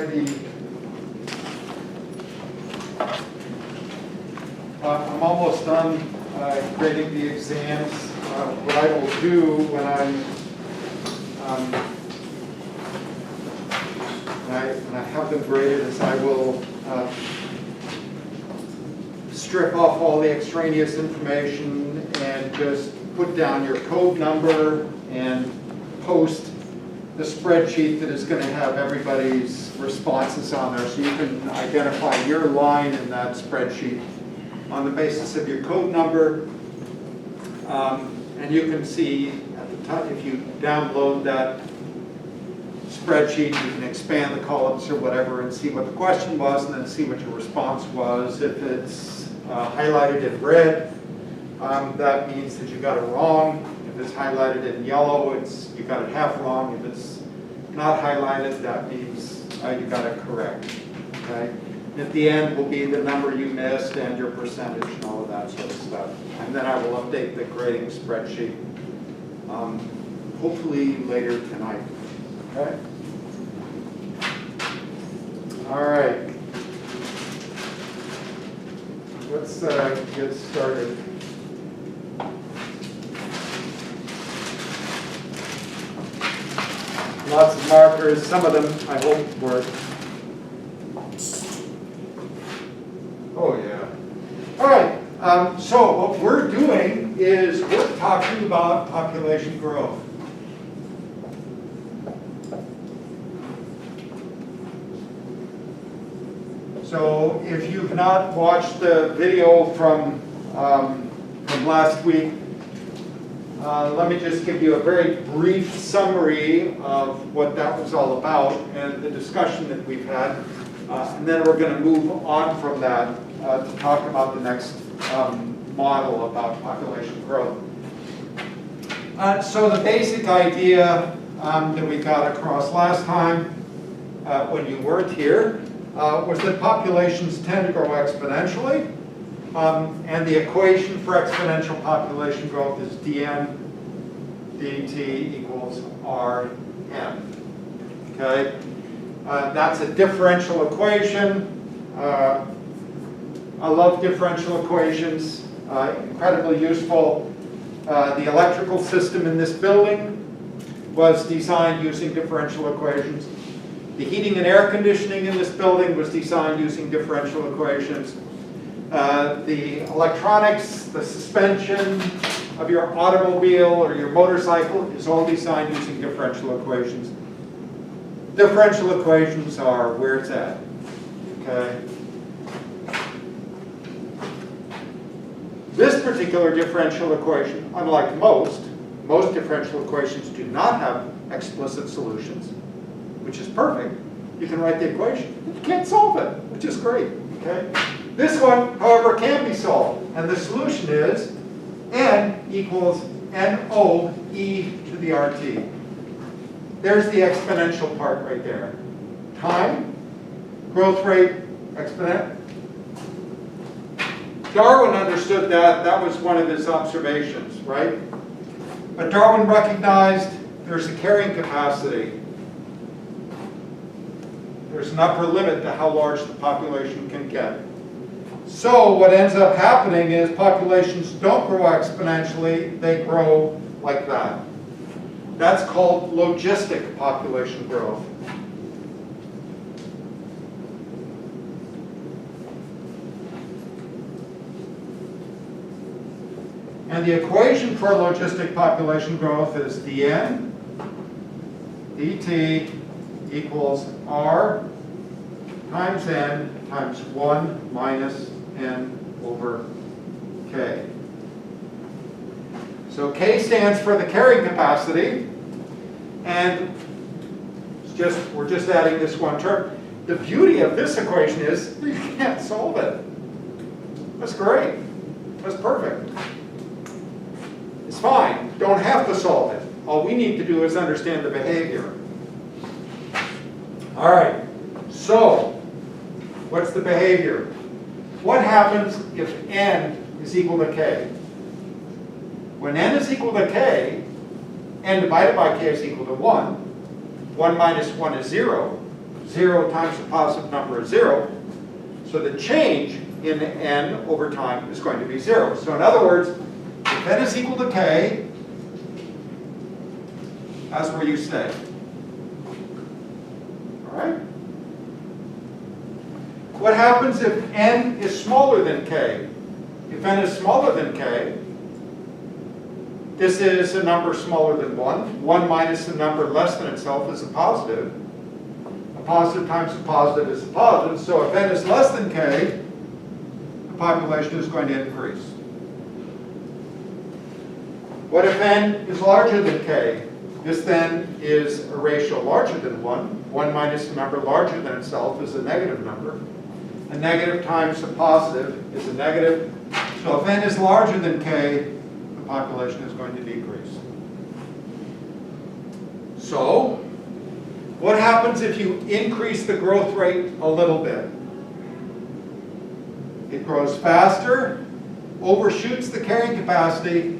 already, I'm almost done grading the exams. What I will do when I have them graded is I will strip off all the extraneous information and just put down your code number and post the spreadsheet that is going to have everybody's responses on there, so you can identify your line in that spreadsheet on the basis of your code number. And you can see at the top, if you download that spreadsheet, you can expand the columns or whatever and see what the question was and then see what your response was. If it's highlighted in red, that means that you got it wrong. If it's highlighted in yellow, you got it half wrong. If it's not highlighted, that means you got it correct. Okay? At the end will be the number you missed and your percentage and all of that sort of stuff. And then I will update the grading spreadsheet, hopefully later tonight. Okay? All right. Let's get started. Lots of markers. Some of them, I hope, work. Oh, yeah. All right. So what we're doing is we're talking about population growth. So if you've not watched the video from last week, let me just give you a very brief summary of what that was all about and the discussion that we've had. And then we're going to move on from that to talk about the next model about population growth. So the basic idea that we got across last time when you weren't here was that populations tend to grow exponentially. And the equation for exponential population growth is dn dt equals Rm. Okay? That's a differential equation. I love differential equations, incredibly useful. The electrical system in this building was designed using differential equations. The heating and air conditioning in this building was designed using differential equations. The electronics, the suspension of your automobile or your motorcycle is all designed using differential equations. Differential equations are where it's at, okay? This particular differential equation, unlike most differential equations do not have explicit solutions, which is perfect. You can write the equation. You can't solve it, which is great, okay? This one, however, can be solved, and the solution is n equals NO e to the RT. There's the exponential part right there. Time, growth rate, exponent. Darwin understood that. That was one of his observations, right? But Darwin recognized there's a carrying capacity. There's an upper limit to how large the population can get. So what ends up happening is populations don't grow exponentially, they grow like that. That's called logistic population growth. And the equation for logistic population growth is dn dt equals R times n times 1 minus n over k. So k stands for the carrying capacity, and we're just adding this one term. The beauty of this equation is you can't solve it. That's great. That's perfect. It's fine. Don't have to solve it. All we need to do is understand the behavior. All right. So, what's the behavior? What happens if n is equal to k? When n is equal to k, n divided by k is equal to 1. 1 minus 1 is 0. 0 times the positive number is 0. So the change in n over time is going to be 0. So in other words, if n is equal to k, that's where you stay. All right? What happens if n is smaller than k? If n is smaller than k, this is a number smaller than 1. 1 minus a number less than itself is a positive. A positive times a positive is a positive. So if n is less than k, the population is going to increase. What if n is larger than k? This then is a ratio larger than 1. 1 minus a number larger than itself is a negative number. A negative times a positive is a negative. So if n is larger than k, the population is going to decrease. So, what happens if you increase the growth rate a little bit? It grows faster, overshoots the carrying capacity,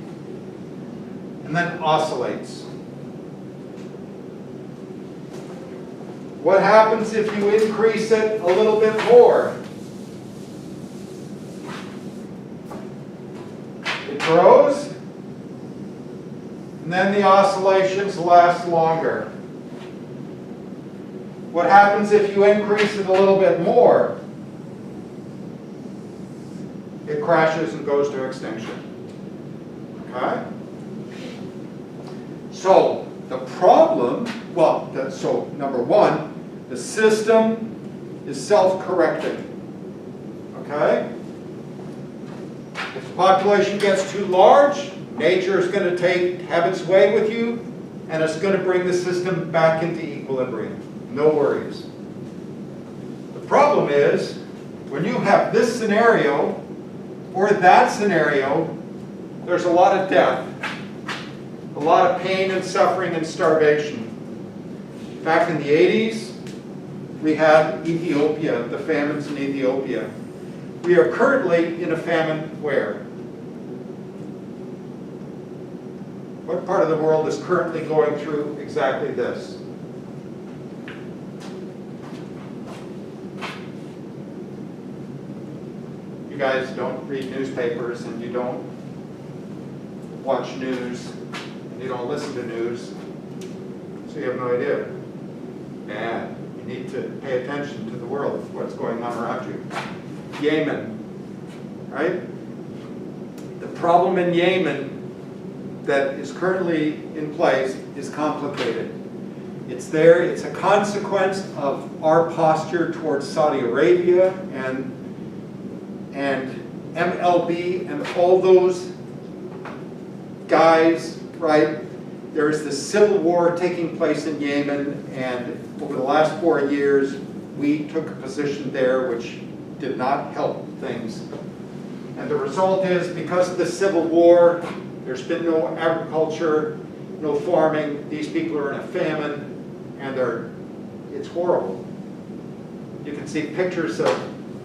and then oscillates. What happens if you increase it a little bit more? It grows, and then the oscillations last longer. What happens if you increase it a little bit more? It crashes and goes to extinction. Okay? So, the problem, so number one, the system is self-correcting. Okay? If the population gets too large, nature is going to have its way with you, and it's going to bring the system back into equilibrium. No worries. The problem is, when you have this scenario, or that scenario, there's a lot of death, a lot of pain and suffering and starvation. Back in the 80s, we had Ethiopia, the famines in Ethiopia. We are currently in a famine where? What part of the world is currently going through exactly this? You guys don't read newspapers, and you don't watch news, and you don't listen to news, so you have no idea. And you need to pay attention to the world, what's going on around you. Yemen, right? The problem in Yemen that is currently in place is complicated. It's there, it's a consequence of our posture towards Saudi Arabia and MLB and all those guys, right? There is this civil war taking place in Yemen, and over the last 4 years, we took a position there which did not help things. And the result is, because of the civil war, there's been no agriculture, no farming. These people are in a famine, and it's horrible. You can see pictures of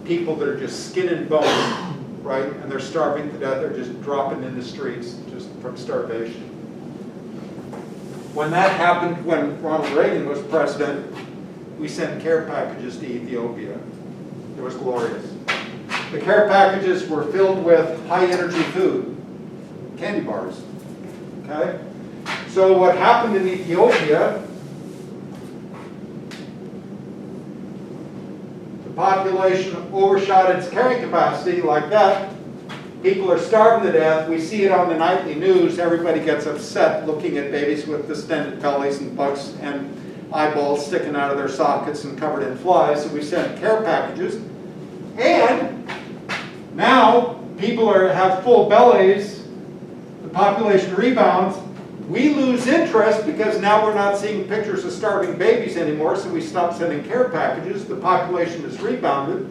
people that are just skin and bone, right? And they're starving to death. They're just dropping in the streets just from starvation. When that happened, when Ronald Reagan was president, we sent care packages to Ethiopia. It was glorious. The care packages were filled with high-energy food, candy bars. Okay? So what happened in Ethiopia, the population overshot its carrying capacity like that. People are starving to death. We see it on the nightly news. Everybody gets upset looking at babies with distended bellies and bugs and eyeballs sticking out of their sockets and covered in flies. So we send care packages. And now people have full bellies. The population rebounds. We lose interest because now we're not seeing pictures of starving babies anymore, so we stop sending care packages. The population is rebounded.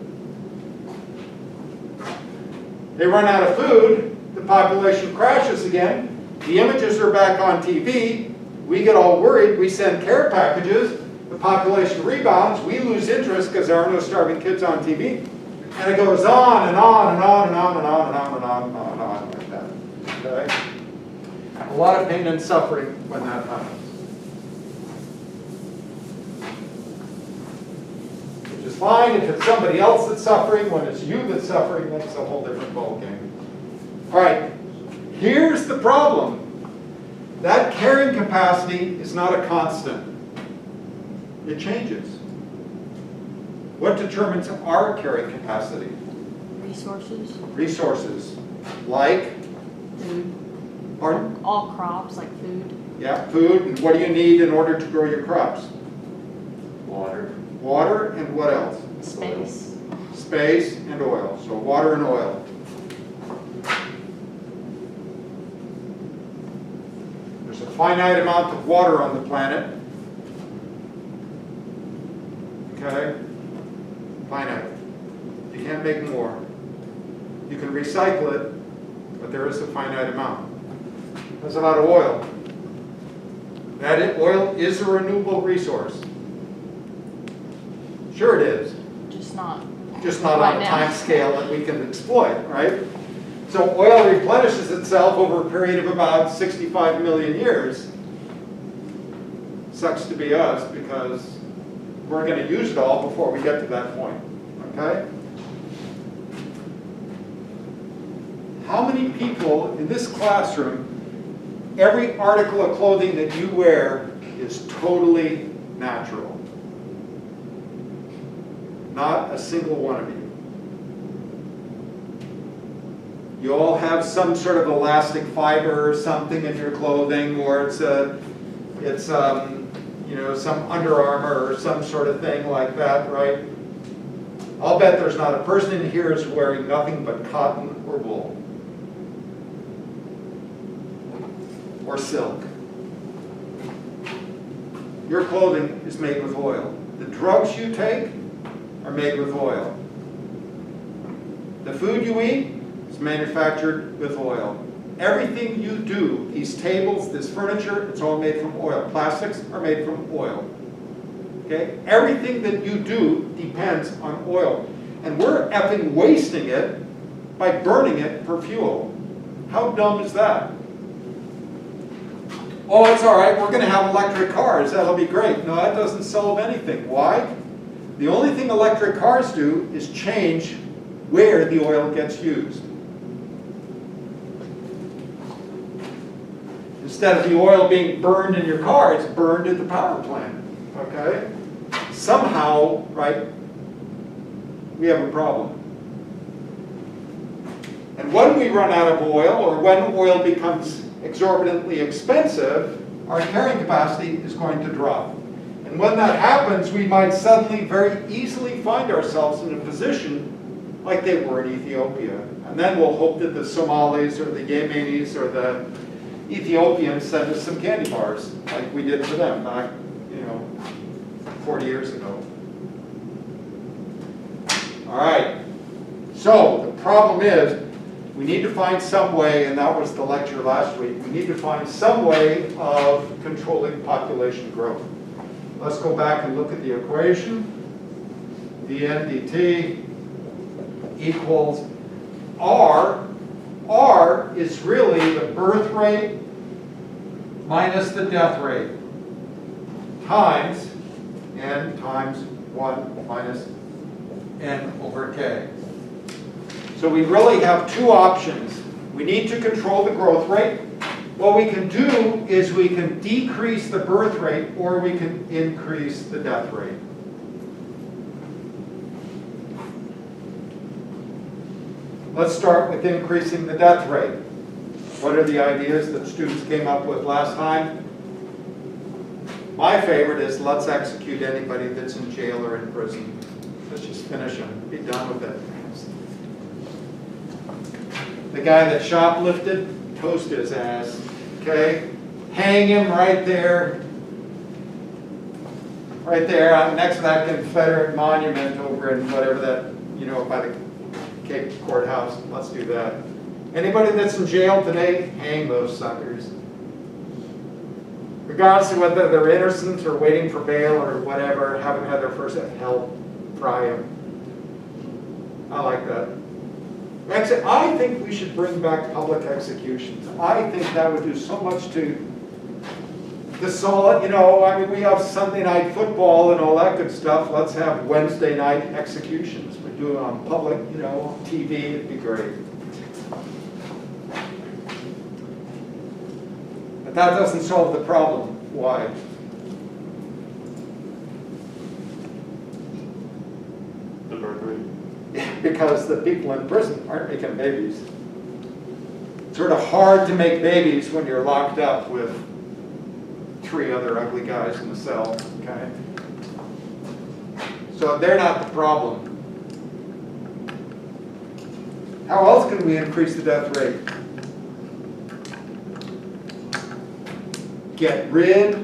They run out of food, the population crashes again, the images are back on TV, we get all worried, we send care packages, the population rebounds, we lose interest because there are no starving kids on TV. And it goes on and on and on and on and on and on and on and on and on like that. Okay? A lot of pain and suffering when that happens. fine. If it's somebody else that's suffering, when it's you that's suffering, that's a whole different ballgame. All right, here's the problem. That carrying capacity is not a constant. It changes. What determines our carrying capacity? Resources. Resources. Like? Food. Pardon? All crops, like food. Yeah, food. And what do you need in order to grow your crops? Water. Water and what else? Space. Space and oil. So water and oil. There's a finite amount of water on the planet. Okay? Finite. You can't make more. You can recycle it, but there is a finite amount. There's a lot of oil. That oil is a renewable resource. Sure it is. Just not On a time scale that we can exploit, right? So oil replenishes itself over a period of about 65 million years. Sucks to be us because we're going to use it all before we get to that point, okay? How many people in this classroom, every article of clothing that you wear is totally natural? Not a single one of you. You all have some sort of elastic fiber or something in your clothing, or it's you know, some Under Armour or some sort of thing like that, right? I'll bet there's not a person in here who's wearing nothing but cotton or wool. Or silk. Your clothing is made with oil. The drugs you take are made with oil. The food you eat is manufactured with oil. Everything you do, these tables, this furniture, it's all made from oil. Plastics are made from oil. Okay? Everything that you do depends on oil. And we're effing wasting it by burning it for fuel. How dumb is that? Oh, it's all right, we're going to have electric cars, that'll be great. No, that doesn't solve anything. Why? The only thing electric cars do is change where the oil gets used. Instead of the oil being burned in your car, it's burned at the power plant. Okay? Somehow, right, we have a problem. And when we run out of oil, or when oil becomes exorbitantly expensive, our carrying capacity is going to drop. And when that happens, we might suddenly very easily find ourselves in a position like they were in Ethiopia. And then we'll hope that the Somalis or the Yemenis or the Ethiopians send us some candy bars, like we did for them back, 40 years ago. All right. So the problem is, we need to find some way, and that was the lecture last week, we need to find some way of controlling population growth. Let's go back and look at the equation. dN dt equals R. R is really the birth rate minus the death rate times N times 1 minus N over K. So we really have two options. We need to control the growth rate. What we can do is we can decrease the birth rate or we can increase the death rate. Let's start with increasing the death rate. What are the ideas that students came up with last time? My favorite is let's execute anybody that's in jail or in prison. Let's just finish them, be done with it. The guy that shoplifted, toast his ass, okay? Hang him right there, next to that Confederate monument over in whatever that, by the Cape Courthouse. Let's do that. Anybody that's in jail today, hang those suckers. Regardless of whether they're innocent or waiting for bail or whatever, haven't had their first hell, fry them. I like that. Actually, I think we should bring back public executions. I think that would do so much to the solid, you know, I mean, we have Sunday night football and all that good stuff. Let's have Wednesday night executions. We do it on public, you know, on TV, it'd be great. But that doesn't solve the problem. Why? The birth rate. Because the people in prison aren't making babies. It's sort of hard to make babies when you're locked up with 3 other ugly guys in the cell, okay? So they're not the problem. How else can we increase the death rate? Get rid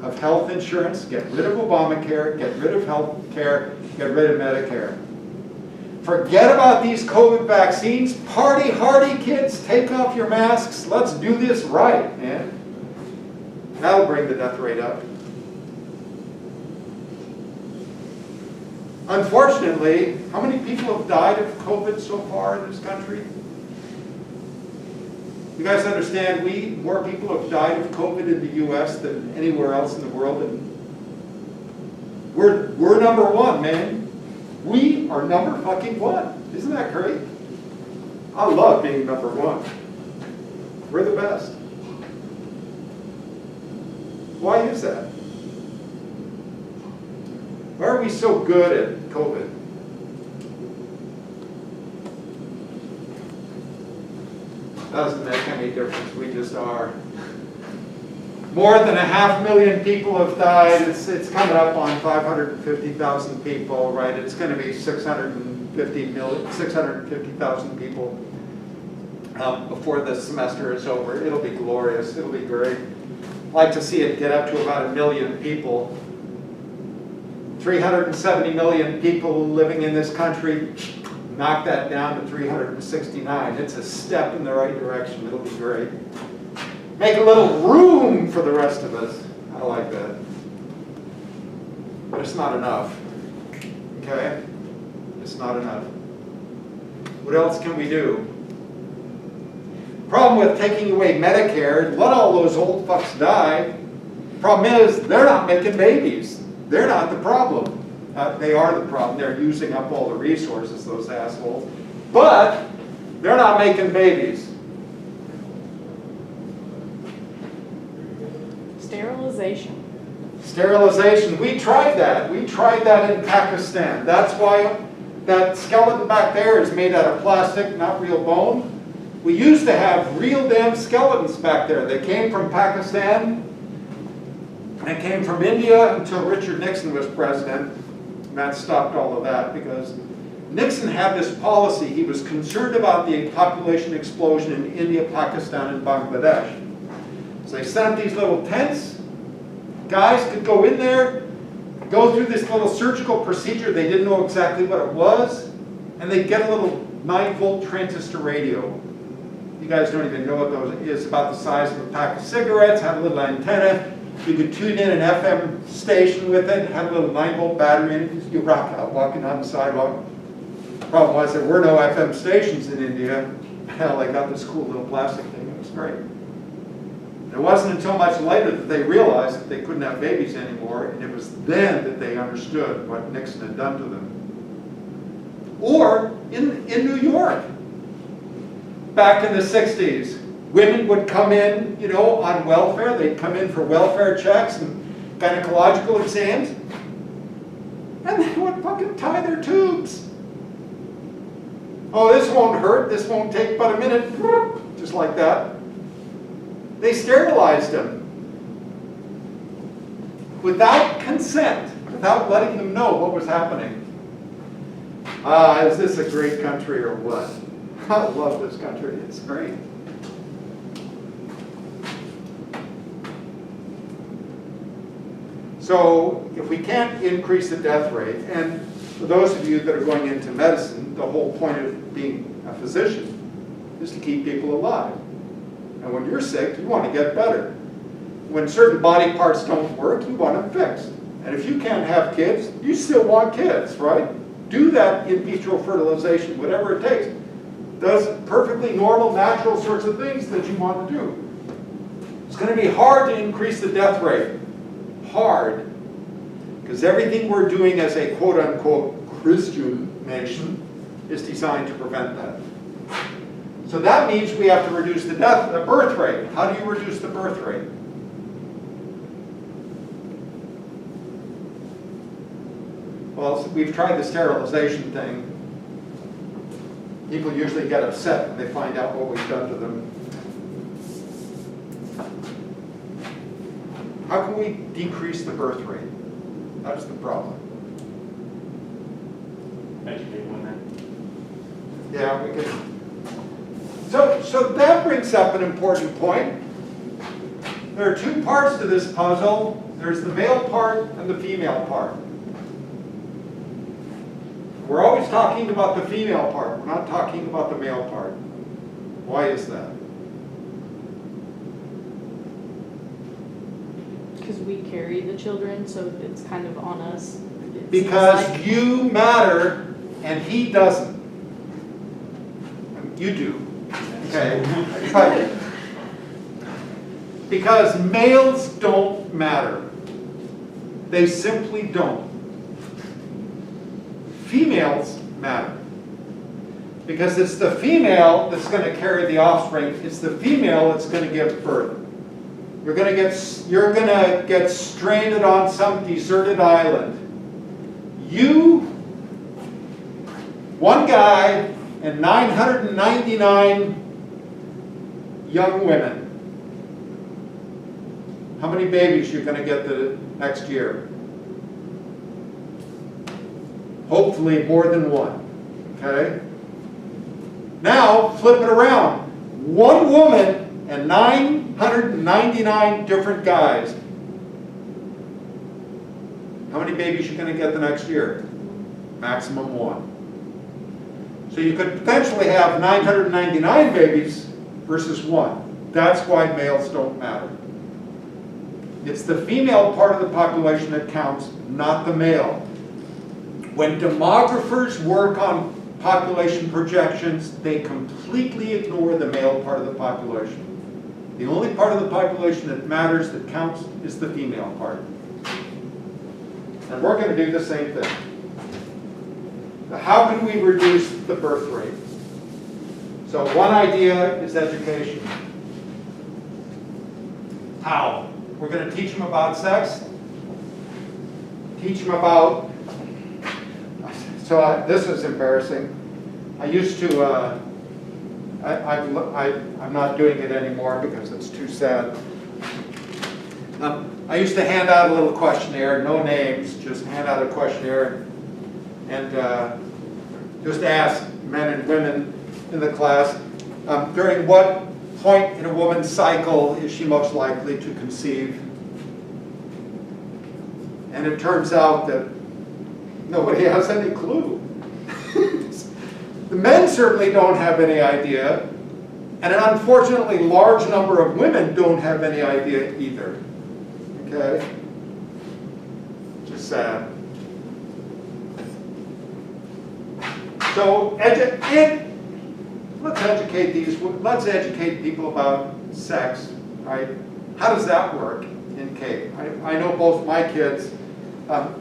of health insurance, get rid of Obamacare, get rid of health care, get rid of Medicare. Forget about these COVID vaccines. Party hardy, kids. Take off your masks. Let's do this right, man. That'll bring the death rate up. Unfortunately, how many people have died of COVID so far in this country? You guys understand more people have died of COVID in the US than anywhere else in the world. And we're number 1, man. We are number fucking 1. Isn't that great? I love being number 1. We're the best. Why is that? Why are we so good at COVID? Doesn't make any difference. We just are. More than 500,000 people have died. It's coming up on 550,000 people, right? It's going to be 650,000 people before the semester is over. It'll be glorious. It'll be great. I'd like to see it get up to about 1 million people. 370 million people living in this country. Knock that down to 369. It's a step in the right direction. It'll be great. Make a little room for the rest of us. I like that. But it's not enough. Okay? It's not enough. What else can we do? Problem with taking away Medicare, let all those old fucks die. Problem is, they're not making babies. They're not the problem. They are the problem. They're using up all the resources, those assholes. But they're not making babies. Sterilization. Sterilization. We tried that. We tried that in Pakistan. That's why that skeleton back there is made out of plastic, not real bone. We used to have real damn skeletons back there. They came from Pakistan. They came from India until Richard Nixon was president. And that stopped all of that because Nixon had this policy. He was concerned about the population explosion in India, Pakistan, and Bangladesh. So they set up these little tents. Guys could go in there, go through this little surgical procedure. They didn't know exactly what it was. And they'd get a little 9-volt transistor radio. You guys don't even know what those is. About the size of a pack of cigarettes, had a little antenna. You could tune in an FM station with it, had a little 9-volt battery in it. You rock out walking on the sidewalk. Problem was there were no FM stations in India. Hell, they got this cool little plastic thing. It was great. It wasn't until much later that they realized that they couldn't have babies anymore, and it was then that they understood what Nixon had done to them. Or in New York, back in the 60s, women would come in, you know, on welfare. They'd come in for welfare checks and gynecological exams, and they would fucking tie their tubes. Oh, this won't hurt. This won't take but a minute. Just like that. They sterilized them without consent, without letting them know what was happening. Is this a great country or what? I love this country. It's great. So if we can't increase the death rate, and for those of you that are going into medicine, the whole point of being a physician is to keep people alive. And when you're sick, you want to get better. When certain body parts don't work, you want them fixed. And if you can't have kids, you still want kids, right? Do that in vitro fertilization, whatever it takes. Does perfectly normal, natural sorts of things that you want to do. It's going to be hard to increase the death rate. Hard. Because everything we're doing as a quote-unquote Christian nation is designed to prevent that. So that means we have to reduce the birth rate. How do you reduce the birth rate? Well, we've tried the sterilization thing. People usually get upset when they find out what we've done to them. How can we decrease the birth rate? That's the problem. Educate women. Yeah, we could. So that brings up an important point. There are two parts to this puzzle. There's the male part and the female part. We're always talking about the female part. We're not talking about the male part. Why is that? Because we carry the children, so it's kind of on us. It Because seems like. you matter and he doesn't. You do. Okay. But because males don't matter. They simply don't. Females matter. Because it's the female that's going to carry the offspring. It's the female that's going to give birth. You're going to get stranded on some deserted island. You, one guy, and 999 young women. How many babies you're going to get the next year? Hopefully more than one. Okay? Now flip it around. One woman and 999 different guys. How many babies you're going to get the next year? Maximum one. So you could potentially have 999 babies versus one. That's why males don't matter. It's the female part of the population that counts, not the male. When demographers work on population projections, they completely ignore the male part of the population. The only part of the population that matters, that counts, is the female part. And we're going to do the same thing. Now, how can we reduce the birth rate? So one idea is education. How? We're going to teach them about sex. Teach them about... this is embarrassing. I used to... I'm not doing it anymore because it's too sad. I used to hand out a little questionnaire, no names, just hand out a questionnaire and just ask men and women in the class, during what point in a woman's cycle is she most likely to conceive? And it turns out that nobody has any clue. The men certainly don't have any idea, and an unfortunately large number of women don't have any idea either. Okay? Just sad. So let's educate people about sex, right? How does that work in Cape? I know both my kids,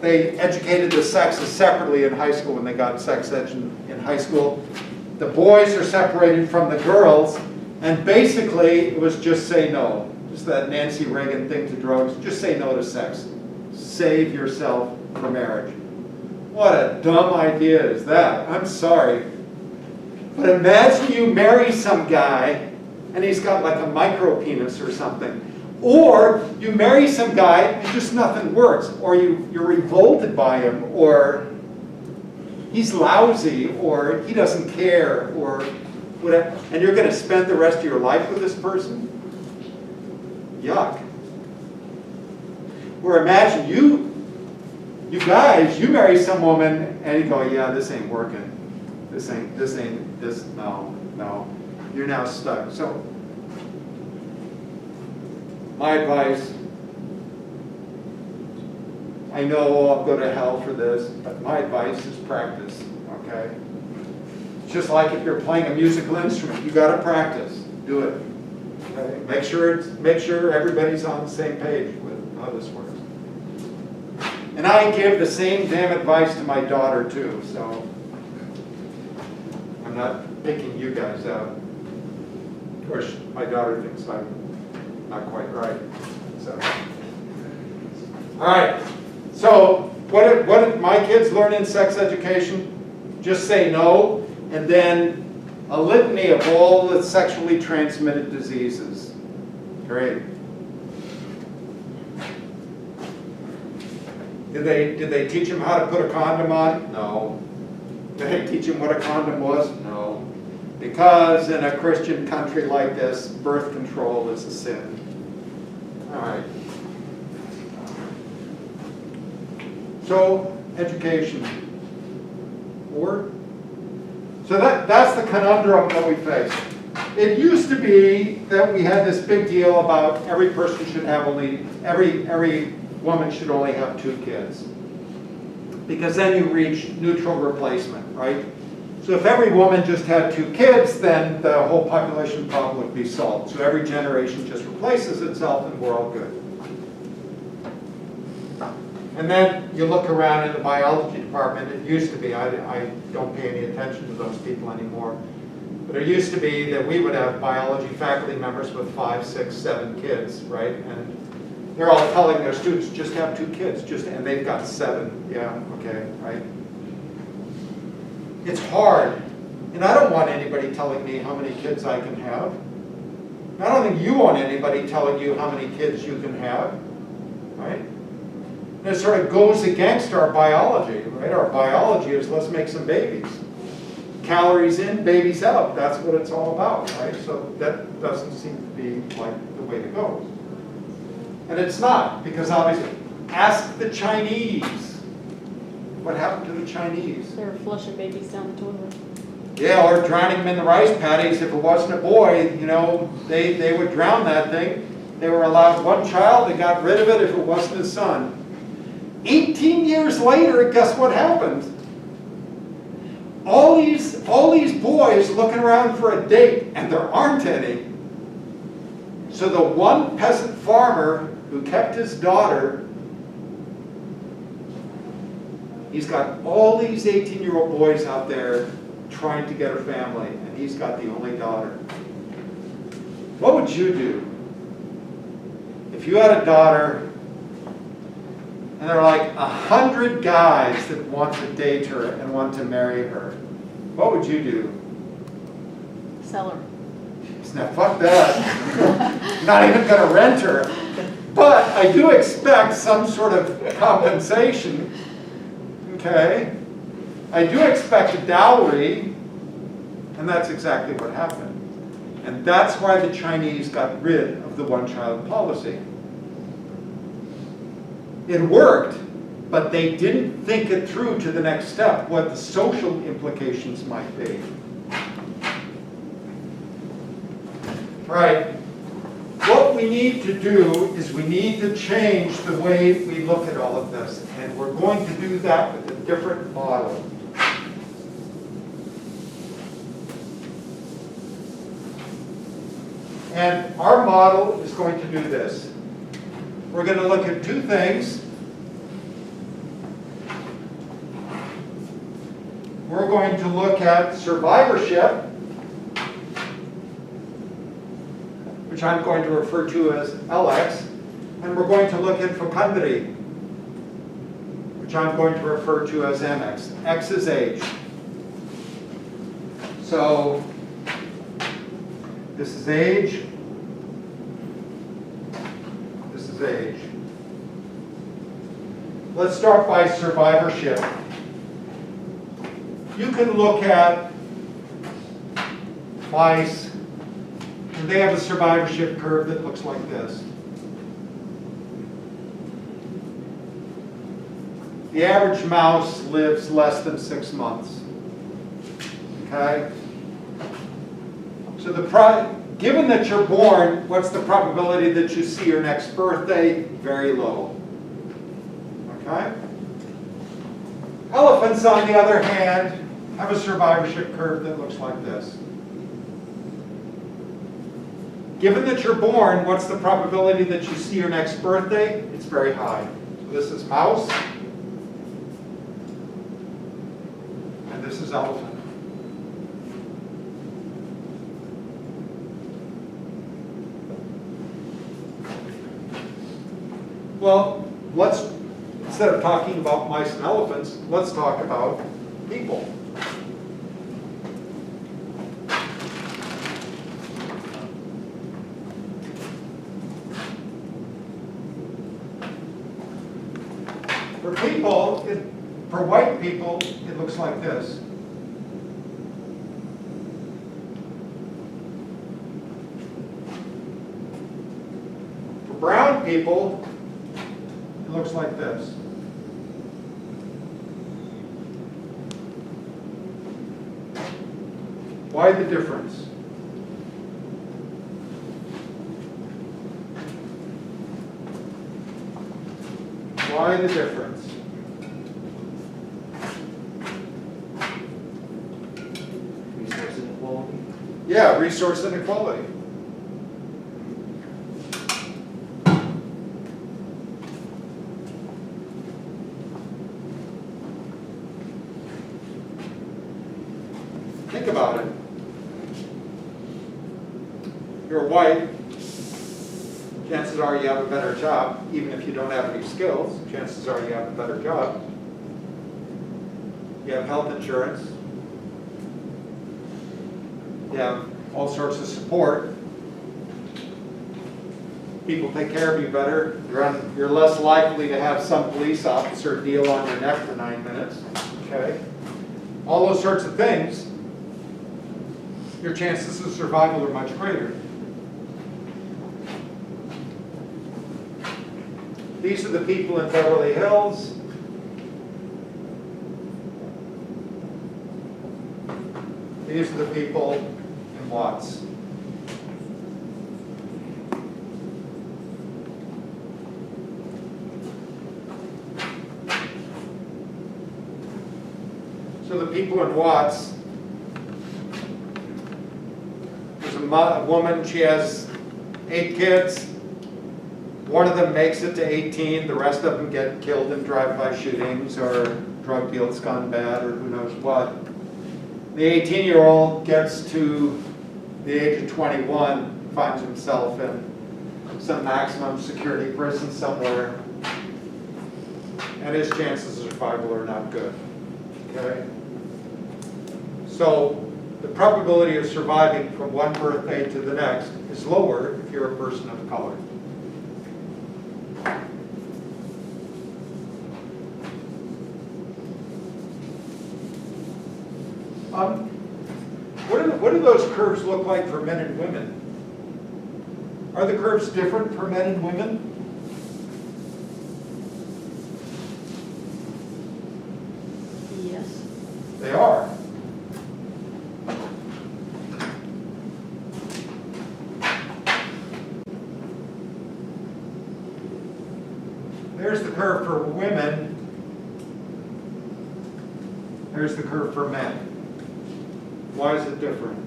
they educated the sexes separately in high school when they got sex ed in high school. The boys are separated from the girls, and basically it was just say no. Just that Nancy Reagan thing to drugs. Just say no to sex. Save yourself for marriage. What a dumb idea is that? I'm sorry. But imagine you marry some guy and he's got like a micro penis or something. Or you marry some guy and just nothing works. Or you're revolted by him, or he's lousy, or he doesn't care, or whatever. And you're going to spend the rest of your life with this person? Yuck. Or imagine you guys, you marry some woman and you go, yeah, this ain't working. No. You're now stuck. So, my advice, I know I'll go to hell for this, but my advice is practice, okay? It's just like if you're playing a musical instrument, you gotta practice. Do it. Okay? Make sure everybody's on the same page with how this works. And I give the same damn advice to my daughter too, so I'm not picking you guys out. Of course, my daughter thinks I'm not quite right. So, all right. So, what did my kids learn in sex education? Just say no, and then a litany of all the sexually transmitted diseases. Great. Did they teach them how to put a condom on? No. Did they teach them what a condom was? No. Because in a Christian country like this, birth control is a sin. All right. So, education. Or? So that's the conundrum that we face. It used to be that we had this big deal about every person should have every woman should only have 2 kids. Because then you reach neutral replacement, right? So if every woman just had 2 kids, then the whole population problem would be solved. So every generation just replaces itself and we're all good. And then you look around in the biology department, it used to be, I don't pay any attention to those people anymore, but it used to be that we would have biology faculty members with 5, 6, 7 kids, right? And they're all telling their students, just have 2 kids, and they've got 7, yeah, okay, right? It's hard, and I don't want anybody telling me how many kids I can have. I don't think you want anybody telling you how many kids you can have, right? And it sort of goes against our biology, right? Our biology is let's make some babies. Calories in, babies out. That's what it's all about, right? So that doesn't seem to be like the way to go. And it's not, because obviously, ask the Chinese. What happened to the Chinese? They were flushing babies down the toilet. Yeah, or drowning them in the rice paddies. If it wasn't a boy, you know, they would drown that thing. They were allowed 1 child, they got rid of it if it wasn't his son. 18 years later, guess what happened? All these boys looking around for a date, and there aren't any. So the one peasant farmer who kept his daughter, he's got all these 18-year-old boys out there trying to get a family, and he's got the only daughter. What would you do if you had a daughter and there are like 100 guys that want to date her and want to marry her? What would you do? Sell her. Now, fuck that. Not even going to rent her. But I do expect some sort of compensation. Okay? I do expect a dowry. And that's exactly what happened. And that's why the Chinese got rid of the one-child policy. It worked, but they didn't think it through to the next step, what the social implications might be. All right, what we need to do is we need to change the way we look at all of this, and we're going to do that with a different model. And our model is going to do this. We're going to look at 2 things. We're going to look at survivorship, which I'm going to refer to as LX, and we're going to look at fecundity, which I'm going to refer to as MX. X is age. So this is age. This is age. Let's start by survivorship. You can look at mice, and they have a survivorship curve that looks like this. The average mouse lives less than 6 months. Okay? So given that you're born, what's the probability that you see your next birthday? Very low. Okay? Elephants, on the other hand, have a survivorship curve that looks like this. Given that you're born, what's the probability that you see your next birthday? It's very high. So this is mouse, and this is elephant. Well, instead of talking about mice and elephants, let's talk about people. For people, for white people, it looks like this. For brown people, it looks like this. Why the difference? Why the difference? Resource inequality? Yeah, resource inequality. Think about it. You're white, chances are you have a better job. Even if you don't have any skills, chances are you have a better job. You have health insurance. You have all sorts of support. People take care of you better. You're less likely to have some police officer kneel on your neck for 9 minutes. Okay? All those sorts of things, your chances of survival are much greater. These are the people in Beverly Hills. These are the people in Watts. So the people in Watts, there's a woman, she has 8 kids. One of them makes it to 18, the rest of them get killed in drive-by shootings or drug deals gone bad or who knows what. The 18-year-old gets to the age of 21, finds himself in some maximum security prison somewhere, and his chances of survival are not good, okay? So the probability of surviving from one birthday to the next is lower if you're a person of color. What do those curves look like for men and women? Are the curves different for men and women? Yes. They are. There's the curve for women. There's the curve for men. Why is it different?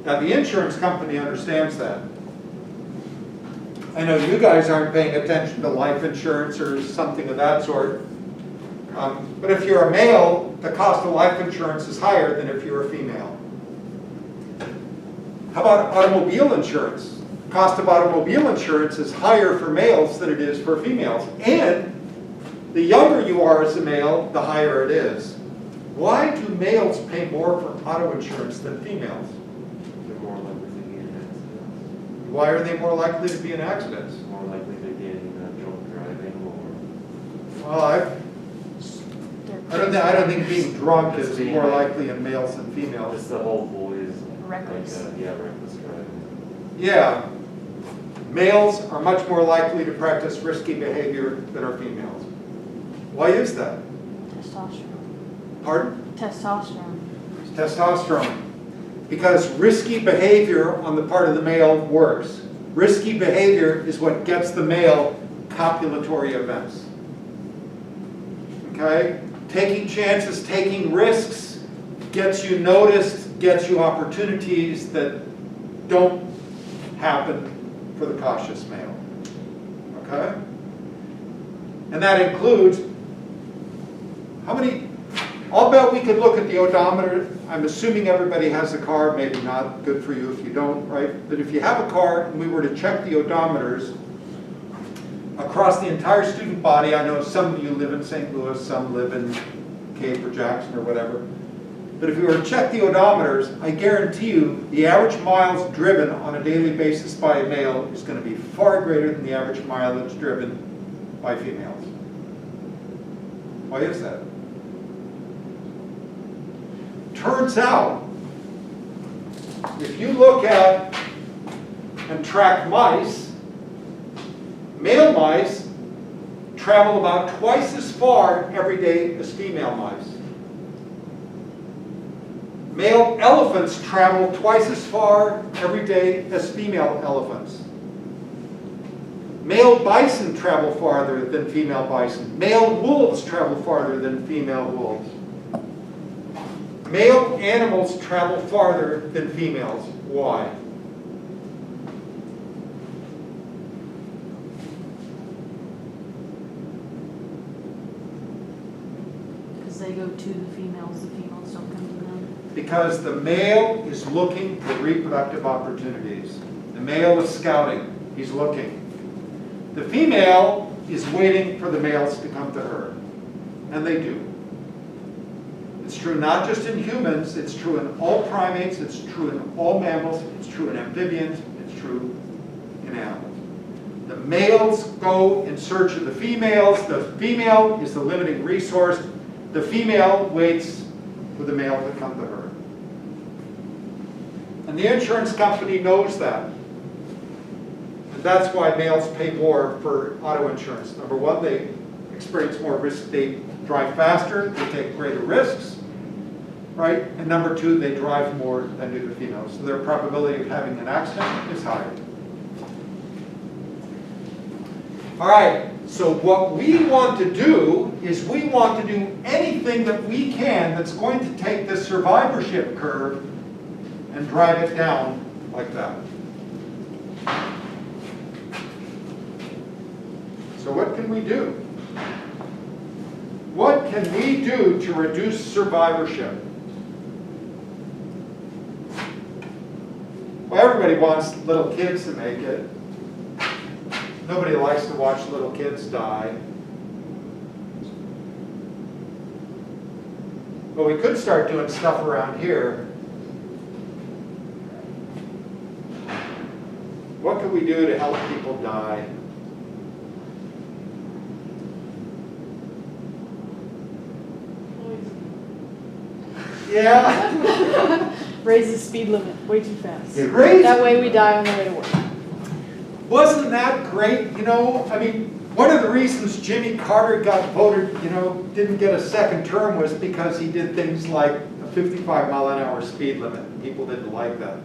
Now, the insurance company understands that. I know you guys aren't paying attention to life insurance or something of that sort. But if you're a male, the cost of life insurance is higher than if you're a female. How about automobile insurance? The cost of automobile insurance is higher for males than it is for females. And the younger you are as a male, the higher it is. Why do males pay more for auto insurance than females? They're more likely to get in accidents. Why are they more likely to be in accidents? More likely to get in drunk driving or... Well, I don't think being drunk is more likely in males than females. Just the whole boys. Reckless. Like, reckless driving. Yeah. Males are much more likely to practice risky behavior than are females. Why is that? Testosterone. Pardon? Testosterone. Testosterone. Because risky behavior on the part of the male works. Risky behavior is what gets the male copulatory events. Okay? Taking chances, taking risks gets you noticed, gets you opportunities that don't happen for the cautious male. Okay? And that includes, how many, I'll bet we could look at the odometer. I'm assuming everybody has a car, maybe not, good for you if you don't, right? But if you have a car and we were to check the odometers across the entire student body, I know some of you live in St. Louis, some live in Cape or Jackson or whatever. But if we were to check the odometers, I guarantee you the average miles driven on a daily basis by a male is going to be far greater than the average mileage driven by females. Why is that? Turns out, if you look at and track mice, male mice travel about twice as far every day as female mice. Male elephants travel twice as far every day as female elephants. Male bison travel farther than female bison. Male wolves travel farther than female wolves. Male animals travel farther than females. Why? Because they go to the females don't come to them. Because the male is looking for reproductive opportunities. The male is scouting. He's looking. The female is waiting for the males to come to her. And they do. It's true not just in humans, it's true in all primates, it's true in all mammals, it's true in amphibians, it's true in animals. The males go in search of the females. The female is the limiting resource. The female waits for the male to come to her. And the insurance company knows that. And that's why males pay more for auto insurance. Number one, they experience more risk. They drive faster, they take greater risks, right? And number two, they drive more than do the females. So their probability of having an accident is higher. All right, so what we want to do is we want to do anything that we can that's going to take this survivorship curve and drive it down like that. So what can we do? What can we do to reduce survivorship? Well, everybody wants little kids to make it. Nobody likes to watch little kids die. But we could start doing stuff around here. What could we do to help people die? Yeah. Raise the speed limit way too fast. Raise That way we die on the way to work. Wasn't that great? You know, I mean, one of the reasons Jimmy Carter got voted, didn't get a second term was because he did things like a 55-mile-an-hour speed limit. People didn't like that.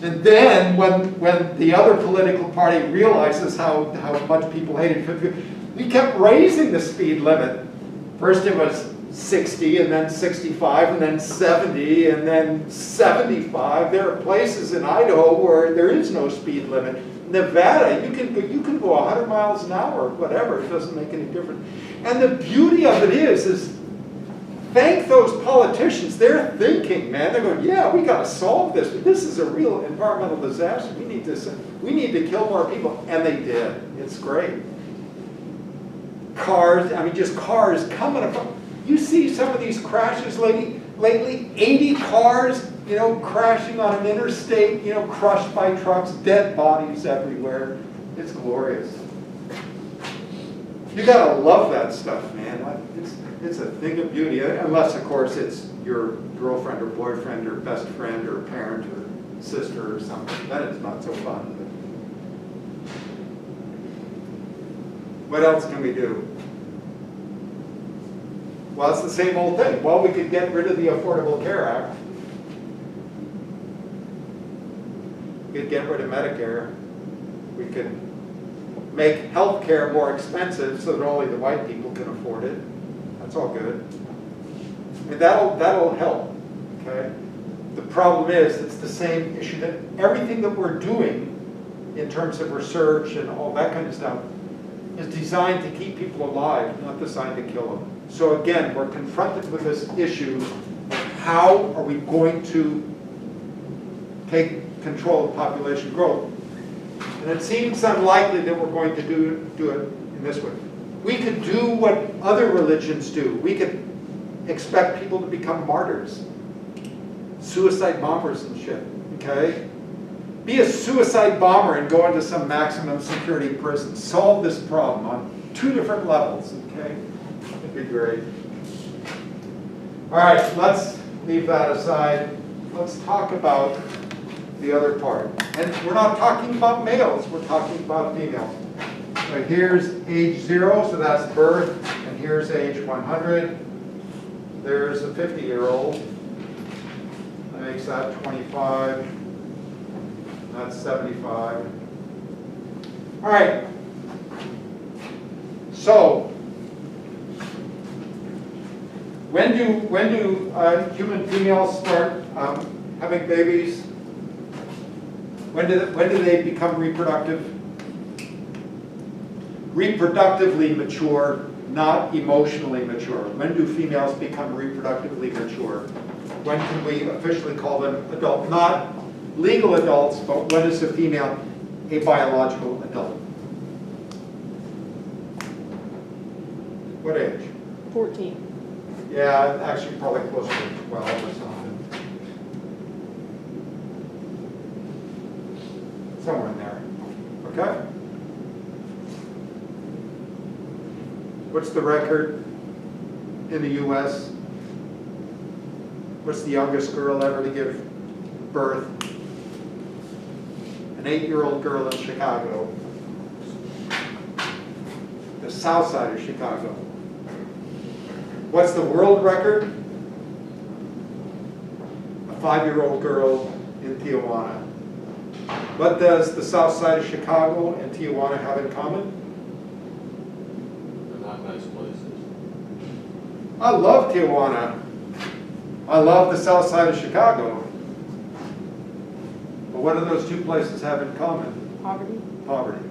And then when the other political party realizes how much people hated 50, we kept raising the speed limit. First it was 60, and then 65, and then 70, and then 75. There are places in Idaho where there is no speed limit. Nevada, you can go 100 miles an hour or whatever. It doesn't make any difference. And the beauty of it is thank those politicians. They're thinking, man. They're going, yeah, we got to solve this. This is a real environmental disaster. We need to kill more people. And they did. It's great. Cars, I mean, just cars coming up. You see some of these crashes lately, 80 cars, crashing on an interstate, crushed by trucks, dead bodies everywhere. It's glorious. You gotta love that stuff, man. It's a thing of beauty, unless, of course, it's your girlfriend or boyfriend or best friend or parent or sister or something. Then it's not so fun. What else can we do? Well, it's the same old thing. Well, we could get rid of the Affordable Care Act. We could get rid of Medicare. We could make health care more expensive so that only the white people can afford it. That's all good. And that'll help, okay? The problem is, it's the same issue that everything that we're doing in terms of research and all that kind of stuff is designed to keep people alive, not designed to kill them. So again, we're confronted with this issue of how are we going to take control of population growth? And it seems unlikely that we're going to do it in this way. We could do what other religions do. We could expect people to become martyrs, suicide bombers and shit, okay? Be a suicide bomber and go into some maximum security prison. Solve this problem on 2 different levels, okay? It'd be great. All right, let's leave that aside. Let's talk about the other part. And we're not talking about males, we're talking about females. So here's age 0, so that's birth, and here's age 100. There's a 50-year-old. That makes that 25. That's 75. All right. So, when do human females start having babies? When do they become reproductive? Reproductively mature, not emotionally mature. When do females become reproductively mature? When can we officially call them adult? Not legal adults, but when is a female a biological adult? What age? 14. Yeah, actually probably closer to 12 or something. Somewhere in there, okay? What's the record in the US? What's the youngest girl ever to give birth? An 8-year-old girl in Chicago. The south side of Chicago. What's the world record? A 5-year-old girl in Tijuana. What does the south side of Chicago and Tijuana have in common? They're not nice places. I love Tijuana. I love the south side of Chicago. But what do those 2 places have in common? Poverty. Poverty.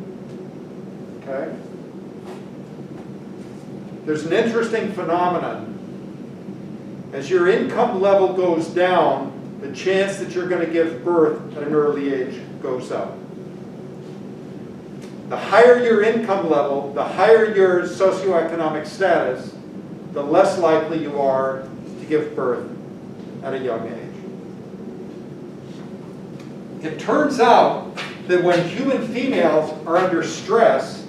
Okay? There's an interesting phenomenon. As your income level goes down, the chance that you're going to give birth at an early age goes up. The higher your income level, the higher your socioeconomic status, the less likely you are to give birth at a young age. It turns out that when human females are under stress,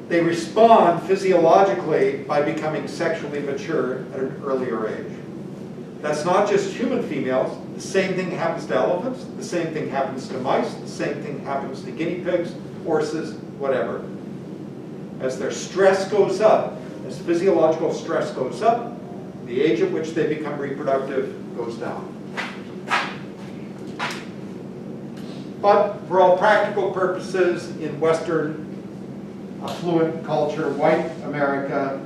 they respond physiologically by becoming sexually mature at an earlier age. That's not just human females. The same thing happens to elephants. The same thing happens to mice. The same thing happens to guinea pigs, horses, whatever. As their stress goes up, as physiological stress goes up, the age at which they become reproductive goes down. But for all practical purposes, in Western affluent culture, white America,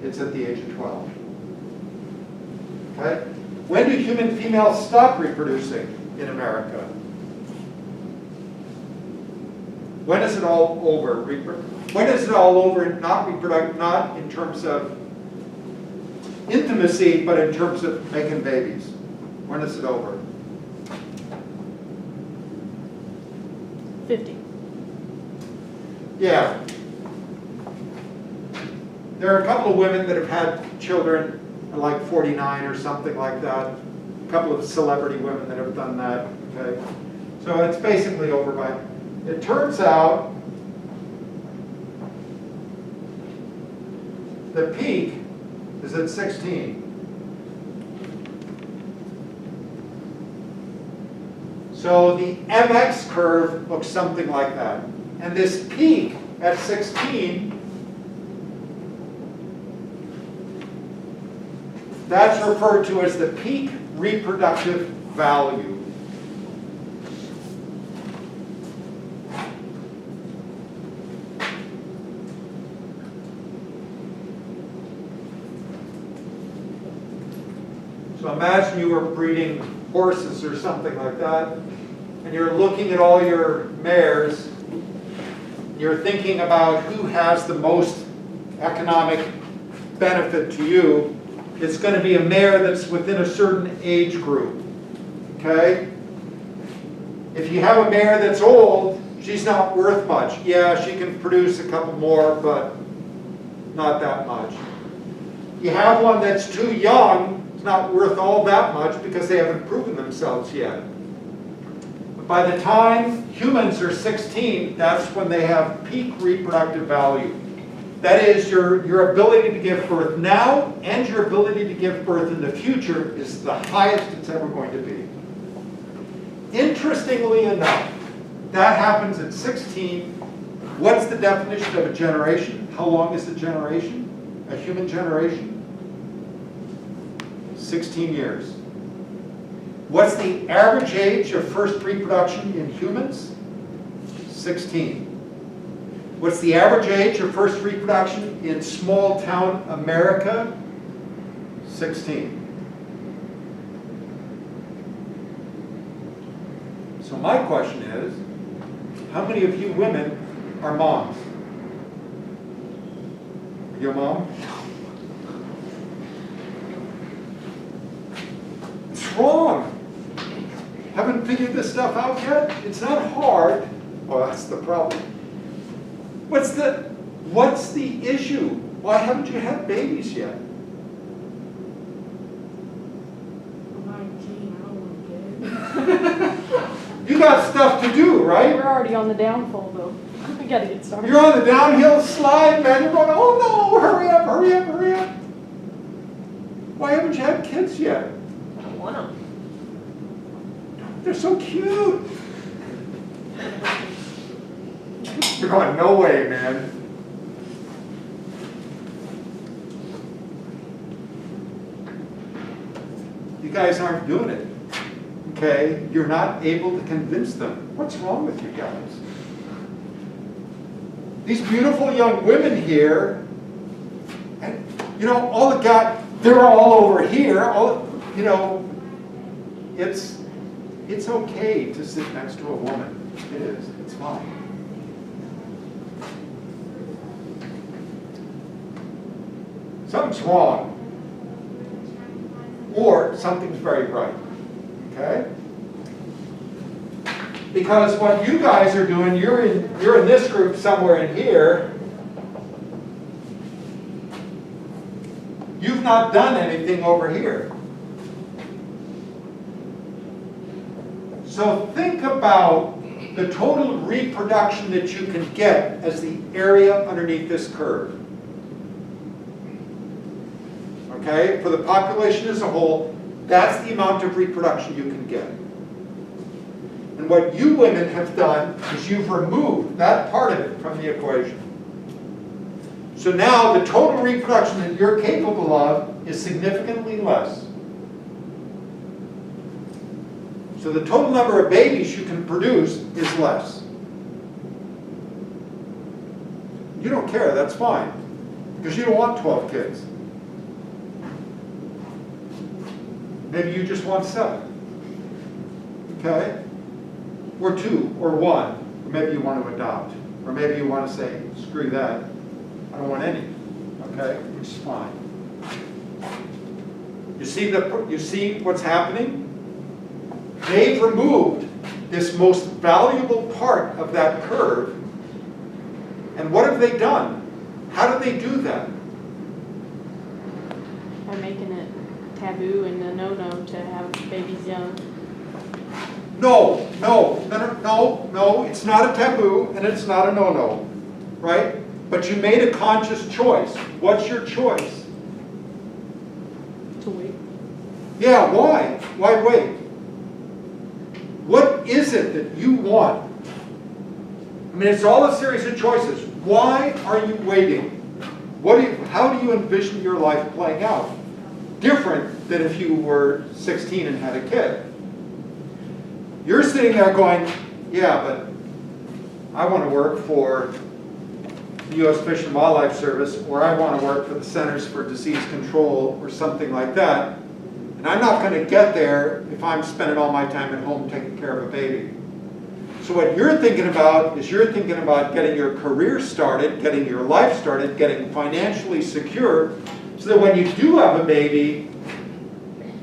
it's at the age of 12. Okay? When do human females stop reproducing in America? When is it all over? When is it all over, not in terms of intimacy, but in terms of making babies? When is it over? 50. Yeah. There are a couple of women that have had children at like 49 or something like that. A couple of celebrity women that have done that. Okay. So it's basically over by. It turns out the peak is at 16. So the MX curve looks something like that. And this peak at 16, that's referred to as the peak reproductive value. So imagine you were breeding horses or something like that, and you're looking at all your mares, you're thinking about who has the most economic benefit to you, it's going to be a mare that's within a certain age group, okay? If you have a mare that's old, she's not worth much. Yeah, she can produce a couple more, but not that much. You have one that's too young, it's not worth all that much because they haven't proven themselves yet. But by the time humans are 16, that's when they have peak reproductive value. That is, your ability to give birth now and your ability to give birth in the future is the highest it's ever going to be. Interestingly enough, that happens at 16. What's the definition of a generation? How long is a generation? A human generation? 16 years. What's the average age of first reproduction in humans? 16. What's the average age of first reproduction in small town America? 16. So my question is, how many of you women are moms? Are you a mom? It's wrong. Haven't figured this stuff out yet? It's not hard. Well, that's the problem. What's the issue? Why haven't you had babies yet? 19, I don't want You got stuff to do, right? We're already on the downfall though. We gotta get started. You're on the downhill slide, man. You're going, oh no, hurry up, hurry up, hurry up. Why haven't you had kids yet? I don't want them. They're so cute. You're going, no way, man. You guys aren't doing it. Okay? You're not able to convince them. What's wrong with you guys? These beautiful young women here, and you know, all the guys, they're all over here. All, you know, it's okay to sit next to a woman. It is. It's fine. Something's wrong. Or something's very right. Okay? Because what you guys are doing, you're in this group somewhere in here. You've not done anything over here. So think about the total reproduction that you can get as the area underneath this curve. Okay? For the population as a whole, that's the amount of reproduction you can get. And what you women have done is you've removed that part of it from the equation. So now the total reproduction that you're capable of is significantly less. So the total number of babies you can produce is less. You don't care, that's fine. Because you don't want 12 kids. Maybe you just want 7. Okay? Or 2, or 1. Or maybe you want to adopt. Or maybe you want to say, screw that. I don't want any. Okay? Which is fine. You see what's happening? They've removed this most valuable part of that curve. And what have they done? How do they do that? By making it taboo and a no-no to have babies young. No, it's not a taboo and it's not a no-no, right? But you made a conscious choice. What's your choice? To wait. Yeah, why? Why wait? What is it that you want? I mean, it's all a series of choices. Why are you waiting? How do you envision your life playing out? Different than if you were 16 and had a kid. You're sitting there going, yeah, but I want to work for the U.S. Fish and Wildlife Service, or I want to work for the Centers for Disease Control, or something like that. And I'm not going to get there if I'm spending all my time at home taking care of a baby. So what you're thinking about is you're thinking about getting your career started, getting your life started, getting financially secure, so that when you do have a baby,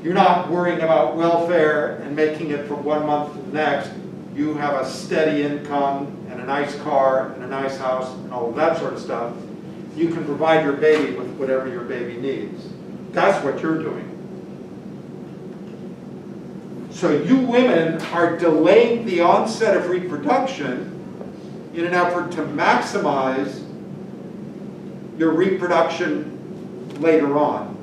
you're not worrying about welfare and making it from one month to the next. You have a steady income and a nice car and a nice house and all of that sort of stuff. You can provide your baby with whatever your baby needs. That's what you're doing. So you women are delaying the onset of reproduction in an effort to maximize your reproduction later on.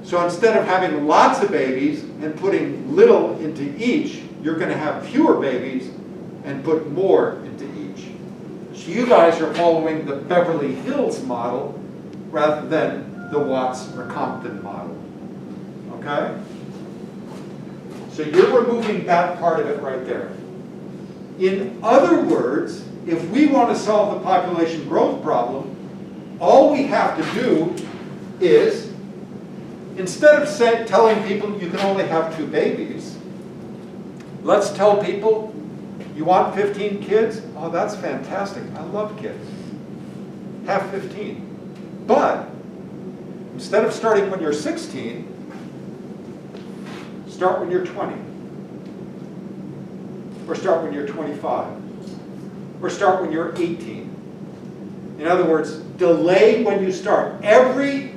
So instead of having lots of babies and putting little into each, you're going to have fewer babies and put more into each. So you guys are following the Beverly Hills model rather than the Watts or Compton model. Okay? So you're removing that part of it right there. In other words, if we want to solve the population growth problem, all we have to do is, instead of telling people you can only have 2 babies, let's tell people, you want 15 kids? Oh, that's fantastic. I love kids. Have 15. But instead of starting when you're 16, start when you're 20. Or start when you're 25. Or start when you're 18. In other words, delay when you start. Every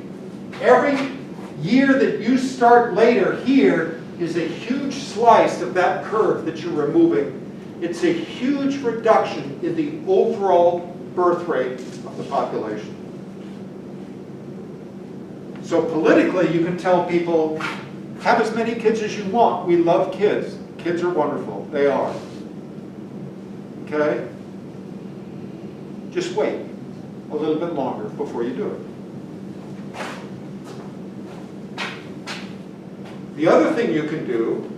year that you start later here is a huge slice of that curve that you're removing. It's a huge reduction in the overall birth rate of the population. So politically, you can tell people, have as many kids as you want. We love kids. Kids are wonderful. They are. Okay? Just wait a little bit longer before you do it. The other thing you can do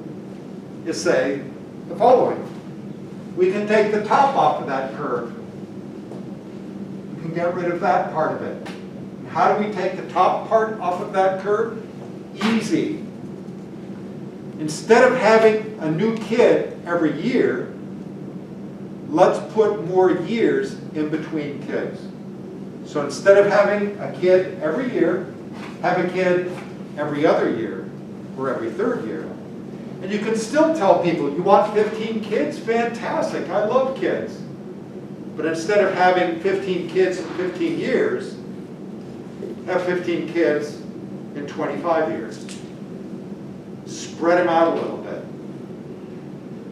is say the following. We can take the top off of that curve. We can get rid of that part of it. How do we take the top part off of that curve? Easy. Instead of having a new kid every year, let's put more years in between kids. So instead of having a kid every year, have a kid every other year or every 3rd year. And you can still tell people, you want 15 kids? Fantastic, I love kids. But instead of having 15 kids in 15 years, have 15 kids in 25 years. Spread them out a little bit.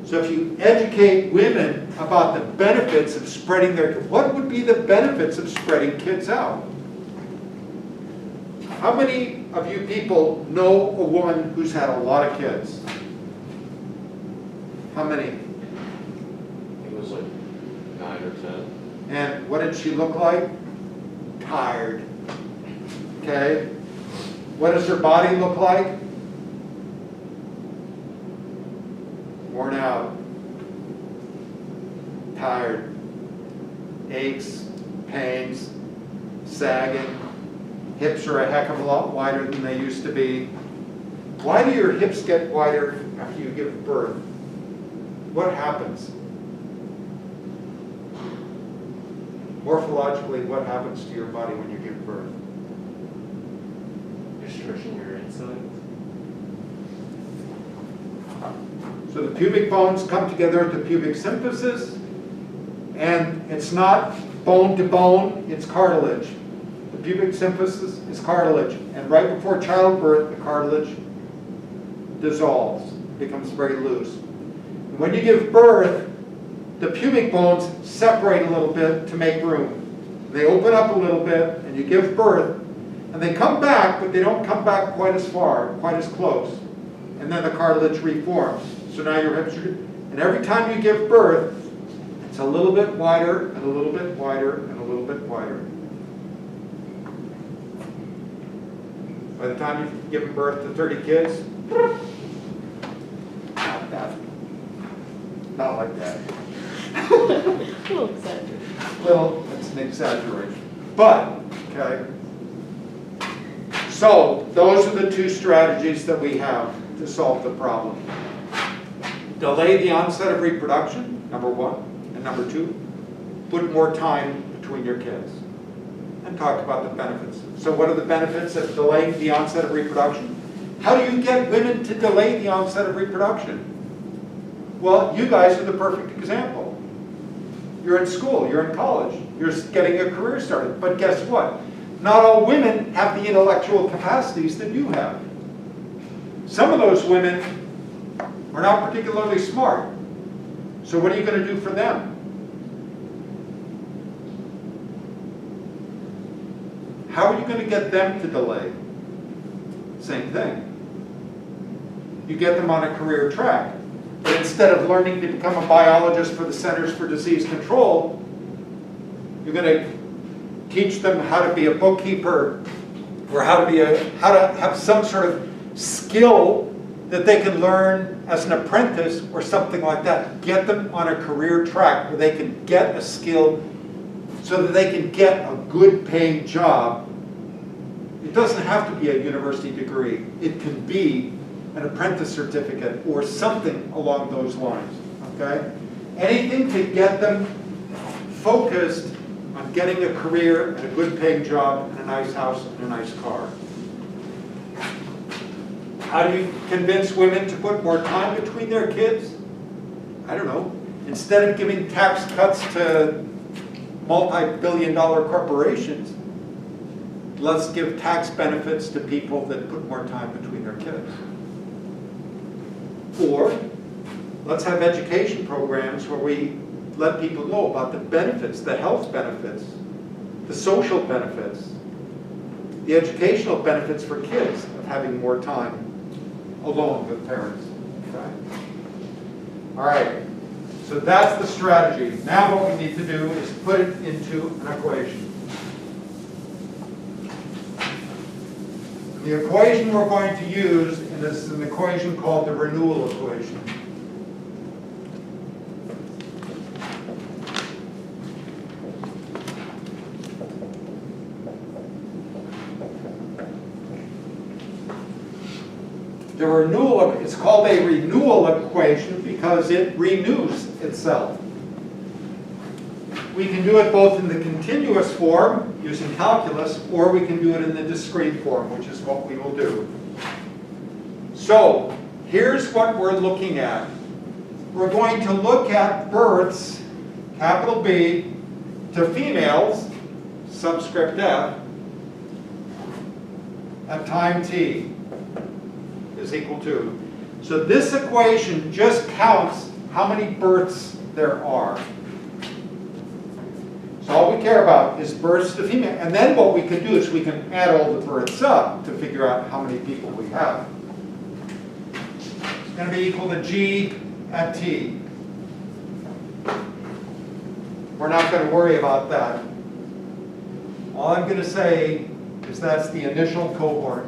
So if you educate women about the benefits of spreading what would be the benefits of spreading kids out? How many of you people know a woman who's had a lot of kids? How many? It was like 9 or 10. And what did she look like? Tired. Okay? What does her body look like? Worn out. Tired. Aches, pains, sagging. Hips are a heck of a lot wider than they used to be. Why do your hips get wider after you give birth? What happens? Morphologically, what happens to your body when you give birth? You're stretching your insides. So the pubic bones come together at the pubic symphysis, and it's not bone to bone, it's cartilage. The pubic symphysis is cartilage, and right before childbirth, the cartilage dissolves, becomes very loose. And when you give birth, the pubic bones separate a little bit to make room. They open up a little bit, and you give birth, and they come back, but they don't come back quite as far, quite as close. And then the cartilage reforms. So now your hips are, and every time you give birth, it's a little bit wider, and a little bit wider, and a little bit wider. By the time you've given birth to 30 kids, not that. Not like that. A little exaggerated. Well, it's an exaggeration. But, okay. So those are the two strategies that we have to solve the problem. Delay the onset of reproduction, number one, and number two, put more time between your kids. And talk about the benefits. So what are the benefits of delaying the onset of reproduction? How do you get women to delay the onset of reproduction? Well, you guys are the perfect example. You're in school, you're in college, you're getting a career started. But guess what? Not all women have the intellectual capacities that you have. Some of those women are not particularly smart. So what are you going to do for them? How are you going to get them to delay? Same thing. You get them on a career track. But instead of learning to become a biologist for the Centers for Disease Control, you're going to teach them how to be a bookkeeper or how to have some sort of skill that they can learn as an apprentice or something like that. Get them on a career track where they can get a skill so that they can get a good paying job. It doesn't have to be a university degree. It can be an apprentice certificate or something along those lines, okay? Anything to get them focused on getting a career and a good paying job and a nice house and a nice car. How do you convince women to put more time between their kids? I don't know. Instead of giving tax cuts to multi-billion-dollar corporations, let's give tax benefits to people that put more time between their kids. Or let's have education programs where we let people know about the benefits, the health benefits, the social benefits, the educational benefits for kids of having more time alone with parents. Okay? All right, so that's the strategy. Now what we need to do is put it into an equation. The equation we're going to use is an equation called the renewal equation. The renewal, it's called a renewal equation because it renews itself. We can do it both in the continuous form, using calculus, or we can do it in the discrete form, which is what we will do. So, here's what we're looking at. We're going to look at births, capital B, to females, subscript F, at time t is equal to. So this equation just counts how many births there are. So all we care about is births to female. And then what we can do is we can add all the births up to figure out how many people we have. It's going to be equal to G at T. We're not going to worry about that. All I'm going to say is that's the initial cohort.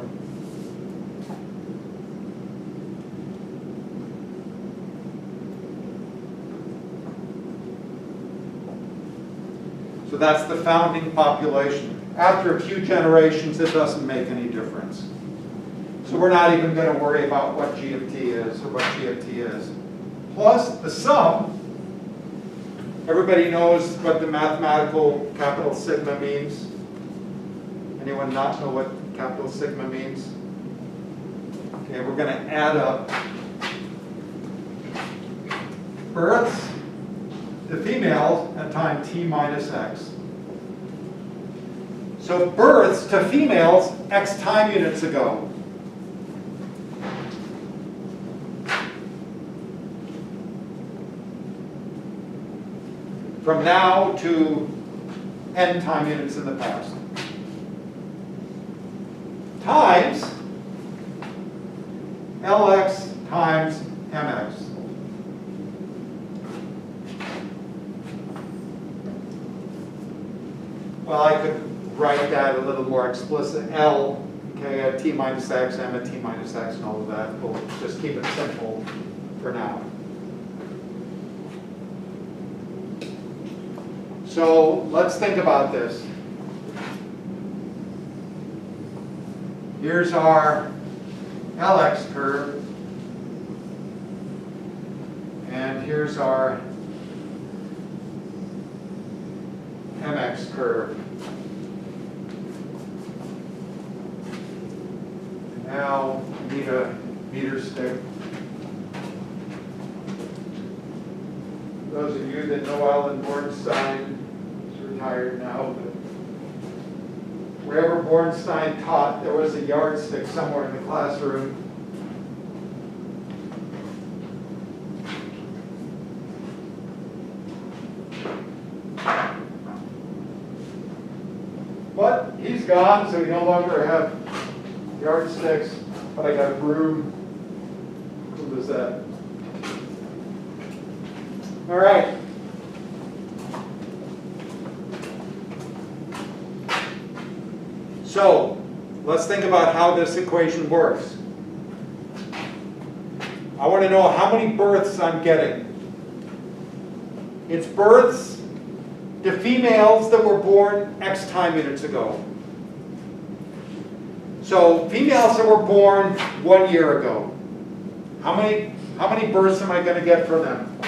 So that's the founding population. After a few generations, it doesn't make any difference. So we're not even going to worry about what G of T is or what G of T is. Plus the sum. Everybody knows what the mathematical capital sigma means. Anyone not know what capital sigma means? Okay, we're going to add up births to females at time t minus x. So births to females x time units ago. From now to n time units in the past. Times Lx times mx. Well, I could write that a little more explicit. L, okay, at t minus x, m at t minus x, and all of that. We'll just keep it simple for now. So let's think about this. Here's our LX curve. And here's our MX curve. Now we need a meter stick. Those of you that know Alan Bornstein, he's retired now, but wherever Bornstein taught, there was a yardstick somewhere in the classroom. But he's gone, so we no longer have yardsticks, but I got a broom. Who was that? All right. So let's think about how this equation works. I want to know how many births I'm getting. It's births to females that were born X time units ago. So females that were born 1 year ago. How many births am I going to get from them?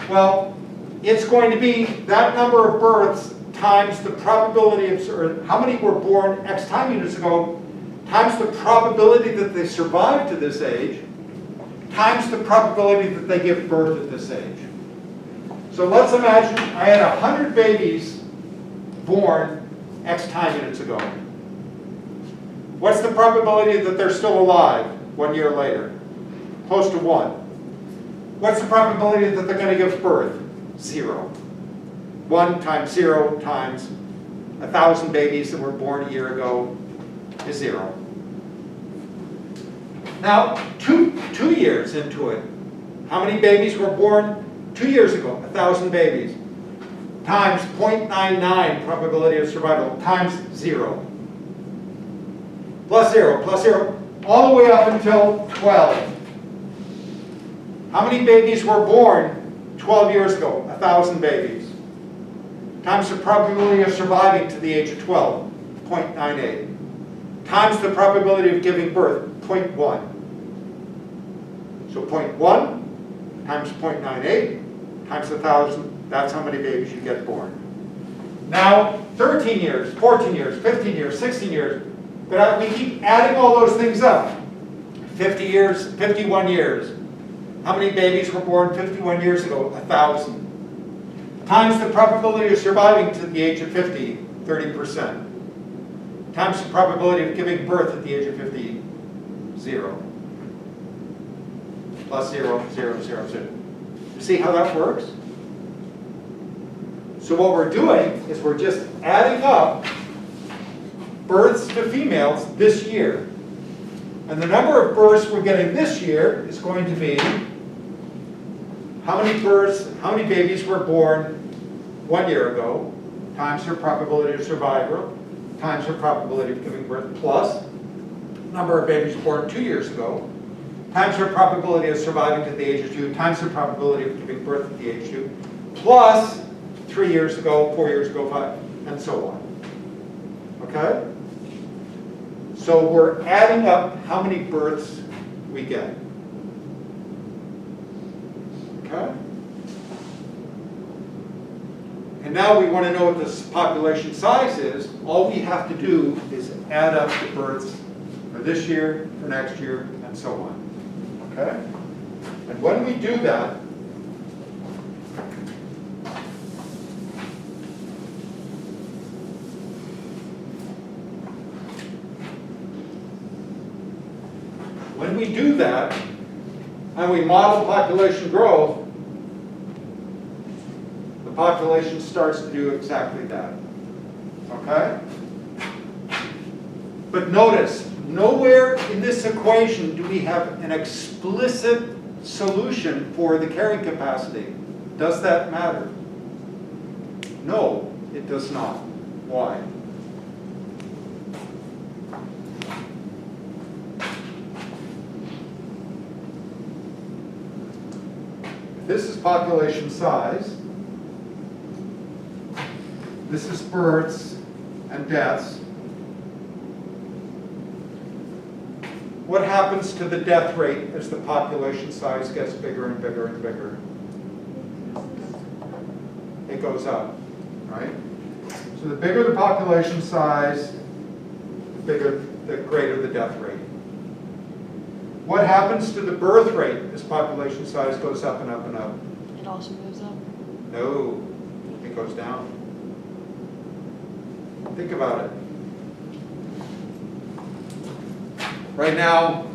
Well, it's going to be that number of births times the probability of, or how many were born X time units ago, times the probability that they survive to this age, times the probability that they give birth at this age. So let's imagine I had 100 babies born X time units ago. What's the probability that they're still alive 1 year later? Close to 1. What's the probability that they're going to give birth? 0. 1 times 0 times 1,000 babies that were born a year ago is 0. Now, two years into it, how many babies were born 2 years ago? 1,000 babies. Times 0.99 probability of survival times 0. Plus 0, plus 0, all the way up until 12. How many babies were born 12 years ago? 1,000 babies. Times the probability of surviving to the age of 12, 0.98. Times the probability of giving birth, 0.1. So 0.1 times 0.98 times 1,000, that's how many babies you get born. Now, 13 years, 14 years, 15 years, 16 years, but we keep adding all those things up. 50 years, 51 years. How many babies were born 51 years ago? 1,000. Times the probability of surviving to the age of 50, 30%. Times the probability of giving birth at the age of 50, 0. Plus 0, 0, 0, 0. You see how that works? So what we're doing is we're just adding up births to females this year. And the number of births we're getting this year is going to be how many births, how many babies were born 1 year ago, times their probability of survival, times their probability of giving birth, plus number of babies born 2 years ago, times their probability of surviving to the age of 2, times their probability of giving birth at the age of 2, plus 3 years ago, 4 years ago, 5, and so on. Okay? So we're adding up how many births we get. Okay? And now we want to know what this population size is. All we have to do is add up the births for this year, for next year, and so on. Okay? And when we do that, and we model population growth, the population starts to do exactly that. Okay? But notice, nowhere in this equation do we have an explicit solution for the carrying capacity. Does that matter? No, it does not. Why? This is population size. This is births and deaths. What happens to the death rate as the population size gets bigger and bigger and bigger? It goes up, right? So the bigger the population size, the greater the death rate. What happens to the birth rate as population size goes up and up and up? It also goes up. No, it goes down. Think about it. Right now,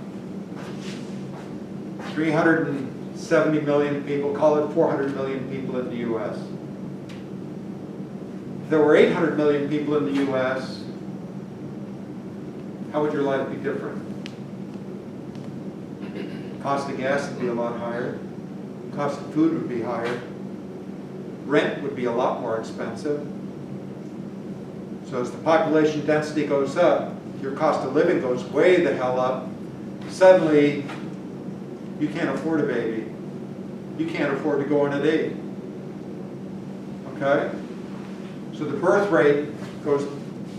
370 million people, call it 400 million people in the US. If there were 800 million people in the US, how would your life be different? Cost of gas would be a lot higher. Cost of food would be higher. Rent would be a lot more expensive. So as the population density goes up, your cost of living goes way the hell up. Suddenly, you can't afford a baby. You can't afford to go on a date. Okay? So the birth rate goes,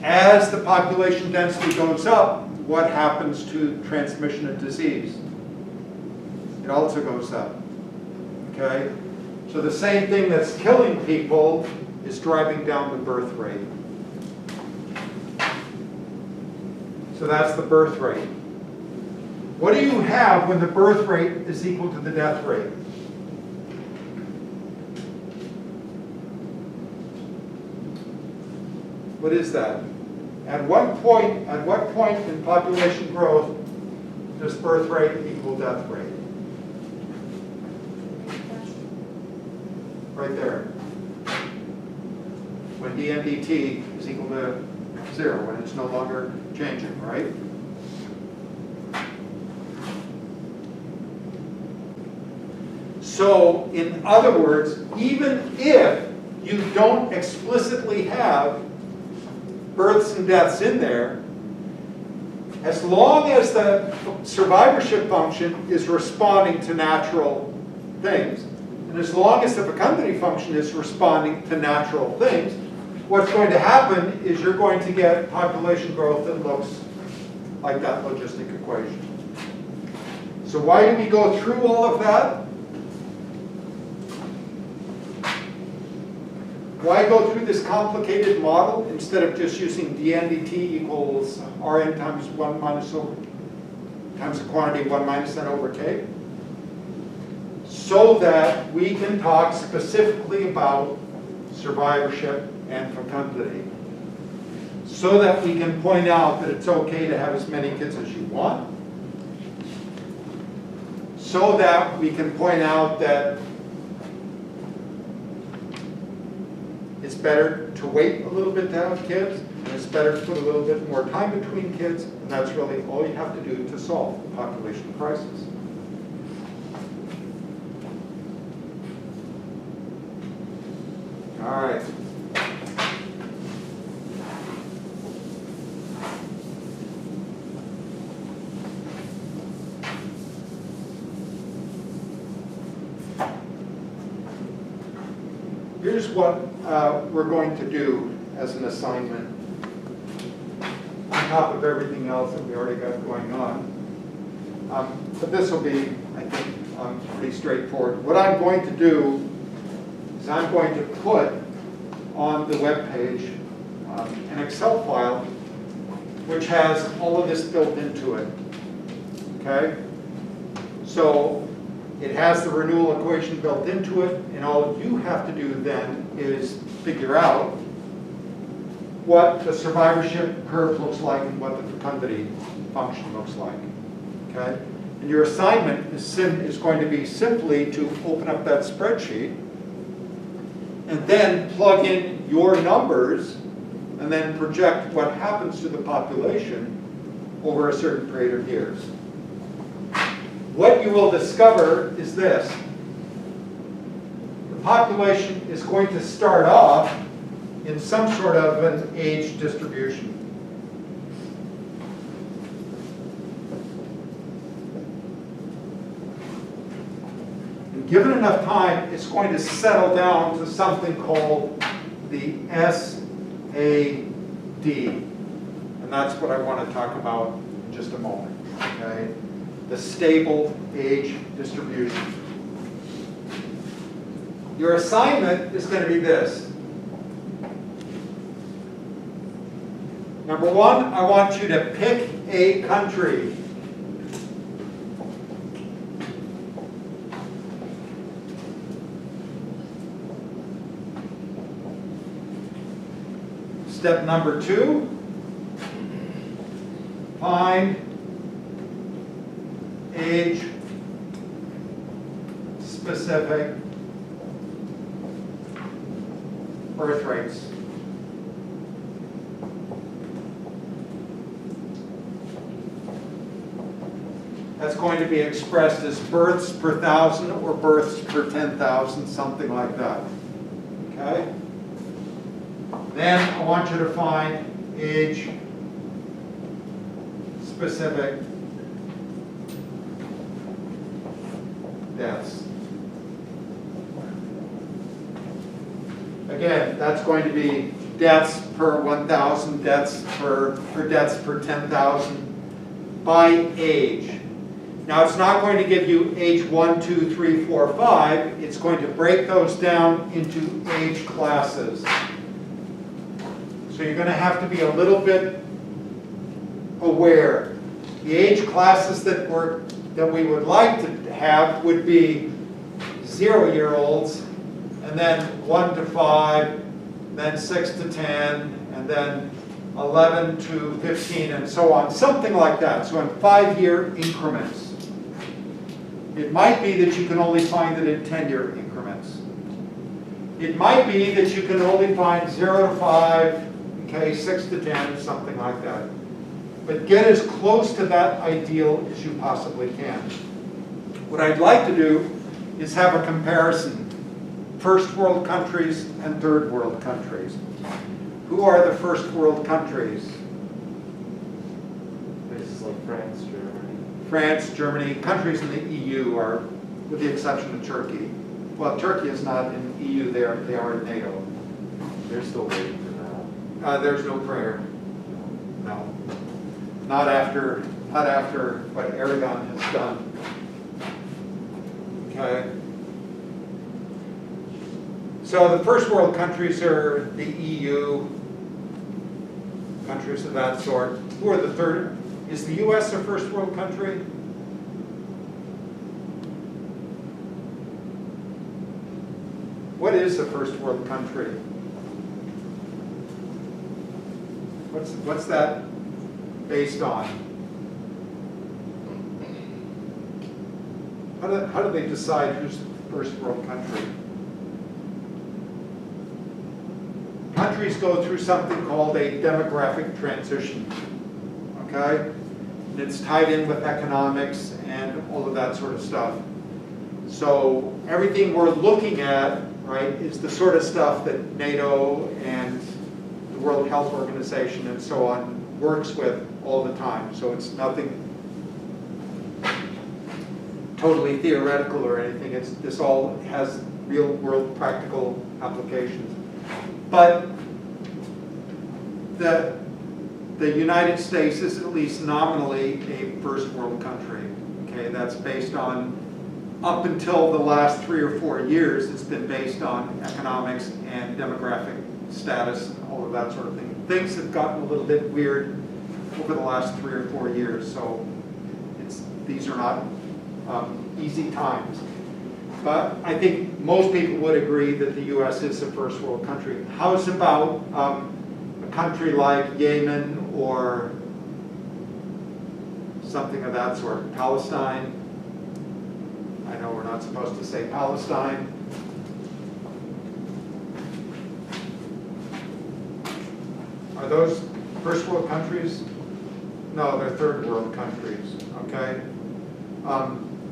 as the population density goes up, what happens to transmission of disease? It also goes up. Okay? So the same thing that's killing people is driving down the birth rate. So that's the birth rate. What do you have when the birth rate is equal to the death rate? What is that? At what point in population growth does birth rate equal death rate? Right there. When d and dt is equal to 0, when it's no longer changing, right? So, in other words, even if you don't explicitly have births and deaths in there, as long as the survivorship function is responding to natural things, and as long as the fecundity function is responding to natural things, what's going to happen is you're going to get population growth that looks like that logistic equation. So why do we go through all of that? Why go through this complicated model instead of just using dn dt equals Rn times 1 minus over, times the quantity 1 minus n over k? So that we can talk specifically about survivorship and fecundity. So that we can point out that it's okay to have as many kids as you want. So that we can point out that it's better to wait a little bit to have kids, and it's better to put a little bit more time between kids, and that's really all you have to do to solve the population crisis. All right. Here's what we're going to do as an assignment on top of everything else that we already got going on. But this will be, I think, pretty straightforward. What I'm going to do is I'm going to put on the web page an Excel file which has all of this built into it. Okay? So it has the renewal equation built into it, and all you have to do then is figure out what the survivorship curve looks like and what the fecundity function looks like. Okay? And your assignment is going to be simply to open up that spreadsheet and then plug in your numbers and then project what happens to the population over a certain period of years. What you will discover is this. The population is going to start off in some sort of an age distribution. And given enough time, it's going to settle down to something called the SAD. And that's what I want to talk about in just a moment. okay? The stable age distribution. Your assignment is going to be this. Number one, I want you to pick a country. Step number two, find age-specific birth rates. That's going to be expressed as births per 1,000 or births per 10,000, something like that. Okay? Then I want you to find age-specific deaths. Again, that's going to be deaths per 1,000, deaths per 10,000 by age. Now, it's not going to give you age 1, 2, 3, 4, 5. It's going to break those down into age classes. So you're going to have to be a little bit aware. The age classes that we would like to have would be 0-year-olds, and then 1 to 5, then 6 to 10, and then 11 to 15, and so on, something like that. So in 5-year increments. It might be that you can only find it in 10-year increments. It might be that you can only find 0 to 5, okay, 6 to 10, something like that. But get as close to that ideal as you possibly can. What I'd like to do is have a comparison. First world countries and third world countries. Who are the first world countries? Places like France, Germany. France, Germany, countries in the EU are, with the exception of Turkey. Well, Turkey is not in EU, they are in NATO. They're still waiting for that. There's no prayer. No. Not after what Aragon has done. Okay. So the first world countries are the EU, countries of that sort. Who are the third? Is the US a first world country? What is a first world country? What's that based on? How do they decide who's the first world country? Countries go through something called a demographic transition, okay? And it's tied in with economics and all of that sort of stuff. So everything we're looking at, right, is the sort of stuff that NATO and the World Health Organization and so on works with all the time. So it's nothing totally theoretical or anything. This all has real world practical applications. But the United States is at least nominally a first world country. Okay, that's based on, up until the last 3 or 4 years, it's been based on economics and demographic status and all of that sort of thing. Things have gotten a little bit weird over the last 3 or 4 years, so these are not easy times. But I think most people would agree that the US is a first world country. How's about a country like Yemen or something of that sort? Palestine? I know we're not supposed to say Palestine. Are those first world countries? No, they're third world countries, okay?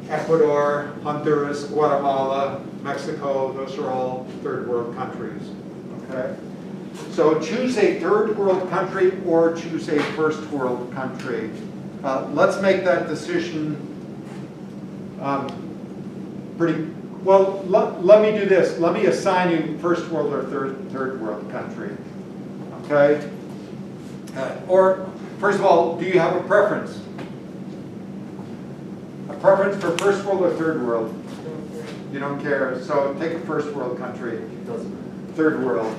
Ecuador, Honduras, Guatemala, Mexico, those are all third world countries, okay? So choose a third world country or choose a first world country. Let's make that decision pretty, well, let me do this. Let me assign you first world or third world country, okay? Or, first of all, do you have a preference? preference for first world or third world? You don't care, so take a first world country. Doesn't matter. Third world.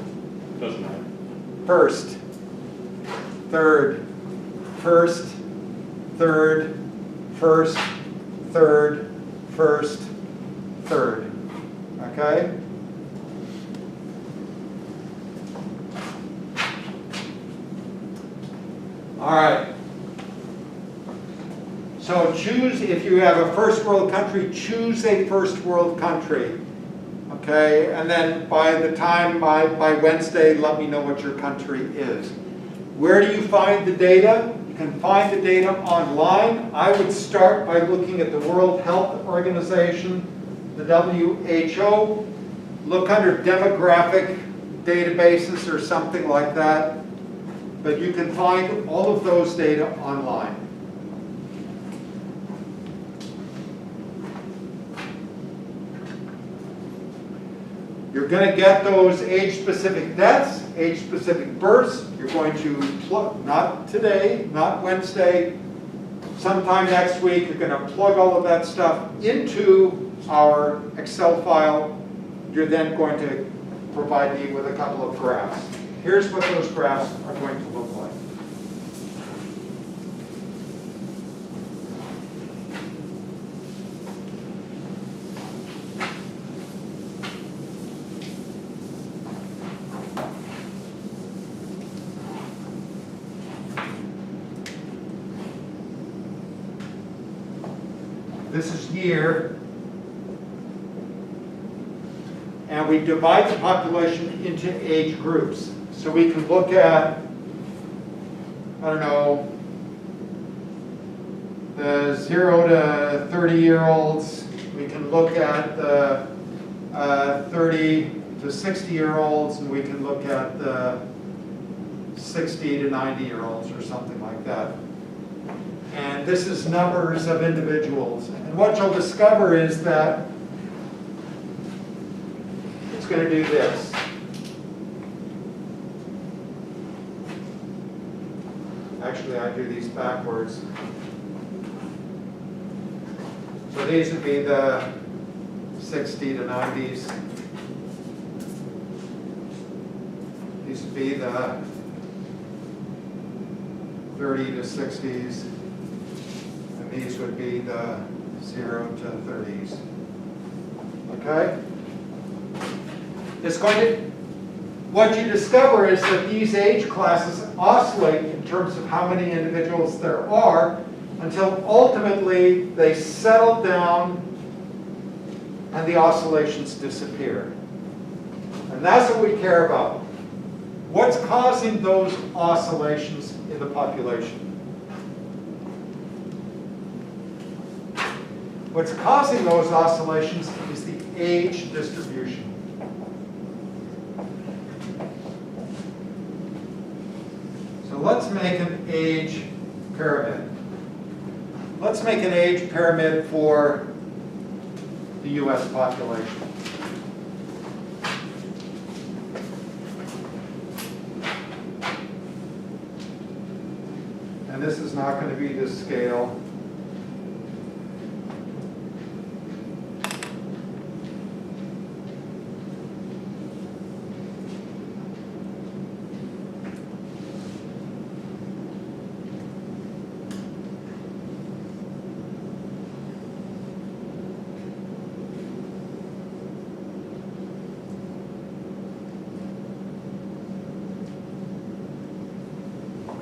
Doesn't matter. First, third, first, third, first, third, first, third. Okay? All right. So choose, if you have a first world country, choose a first world country. Okay, and then by Wednesday, let me know what your country is. Where do you find the data? You can find the data online. I would start by looking at the World Health Organization, the WHO. Look under demographic databases or something like that. But you can find all of those data online. You're going to get those age-specific deaths, age-specific births. You're going to plug, not today, not Wednesday, sometime next week, you're going to plug all of that stuff into our Excel file. You're then going to provide me with a couple of graphs. Here's what those graphs are going to look like. This is year, and we divide the population into age groups. So we can look at, I don't know, the 0 to 30-year-olds. We can look at the 30 to 60-year-olds, and we can look at the 60 to 90-year-olds or something like that. And this is numbers of individuals. And what you'll discover is that it's going to do this. Actually, I do these backwards. So these would be the 60 to 90s. These would be the 30 to 60s. These would be the 0 to 30s. Okay? It's going to, what you discover is that these age classes oscillate in terms of how many individuals there are until ultimately they settle down and the oscillations disappear. And that's what we care about. What's causing those oscillations in the population? What's causing those oscillations is the age distribution. So let's make an age pyramid. Let's make an age pyramid for the US population. And this is not going to be this scale.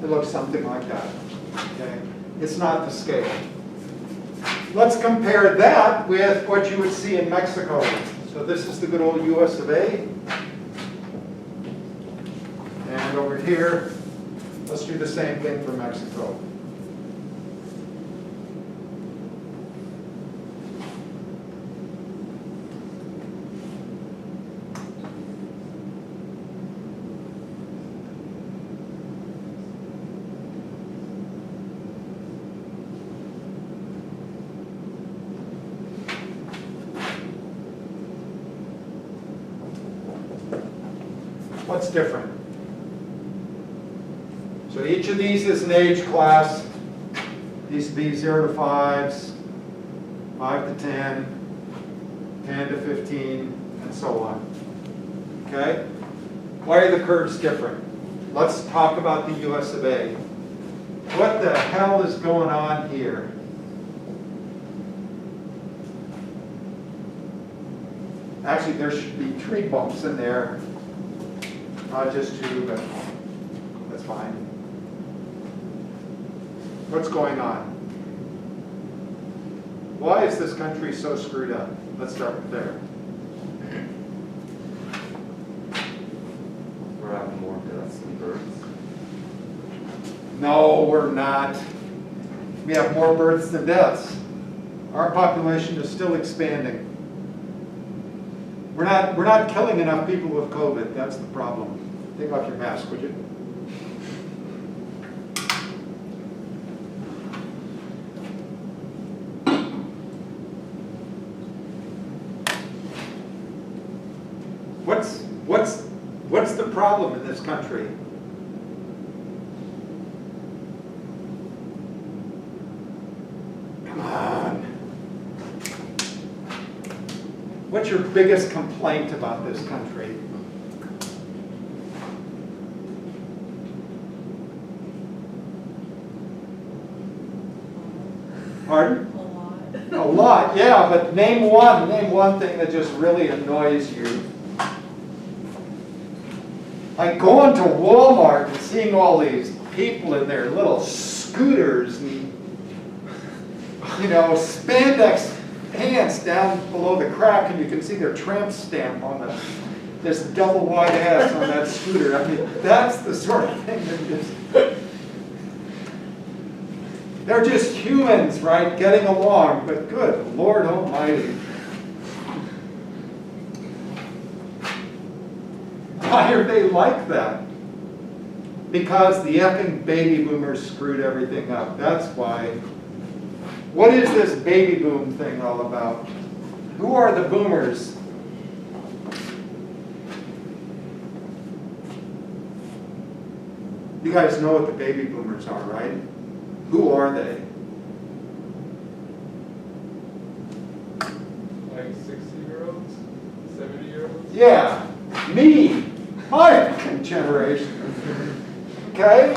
It looks something like that. Okay? It's not the scale. Let's compare that with what you would see in Mexico. So this is the good old US of A. And over here, let's do the same thing for Mexico. What's different? So each of these is an age class. These would be 0 to 5s, 5 to 10, 10 to 15, and so on. Okay? Why are the curves different? Let's talk about the US of A. What the hell is going on here? Actually, there should be tree bumps in there. Not just 2, but that's fine. What's going on? Why is this country so screwed up? Let's start with there. We're having more deaths than births. No, we're not. We have more births than deaths. Our population is still expanding. We're not killing enough people with COVID. That's the problem. Take off your mask, would you? What's the problem in this country? Come on. What's your biggest complaint about this country? Pardon? A lot. A lot, yeah, but name one thing that just really annoys you. Like going to Walmart and seeing all these people in their little scooters and, you know, spandex pants down below the crack, and you can see their tramp stamp on this double wide ass on that scooter. I mean, that's the sort of thing that just... They're just humans, right, getting along, but good Lord Almighty. Why are they like that? Because the effing baby boomers screwed everything up. That's why. What is this baby boom thing all about? Who are the boomers? You guys know what the baby boomers are, right? Who are they? Like 60-year-olds? 70-year-olds? Yeah, me, my generation. Okay?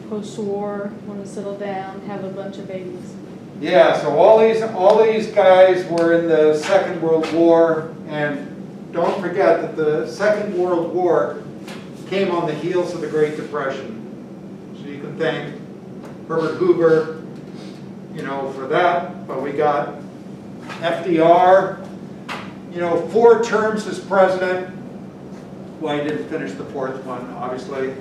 Post-war, want to settle down, have a bunch of babies. Yeah, so all these guys were in the Second World War, and don't forget that the Second World War came on the heels of the Great Depression. So you can thank Herbert Hoover, you know, for that. But we got FDR, you know, 4 terms as president. Well, he didn't finish the 4th one, obviously.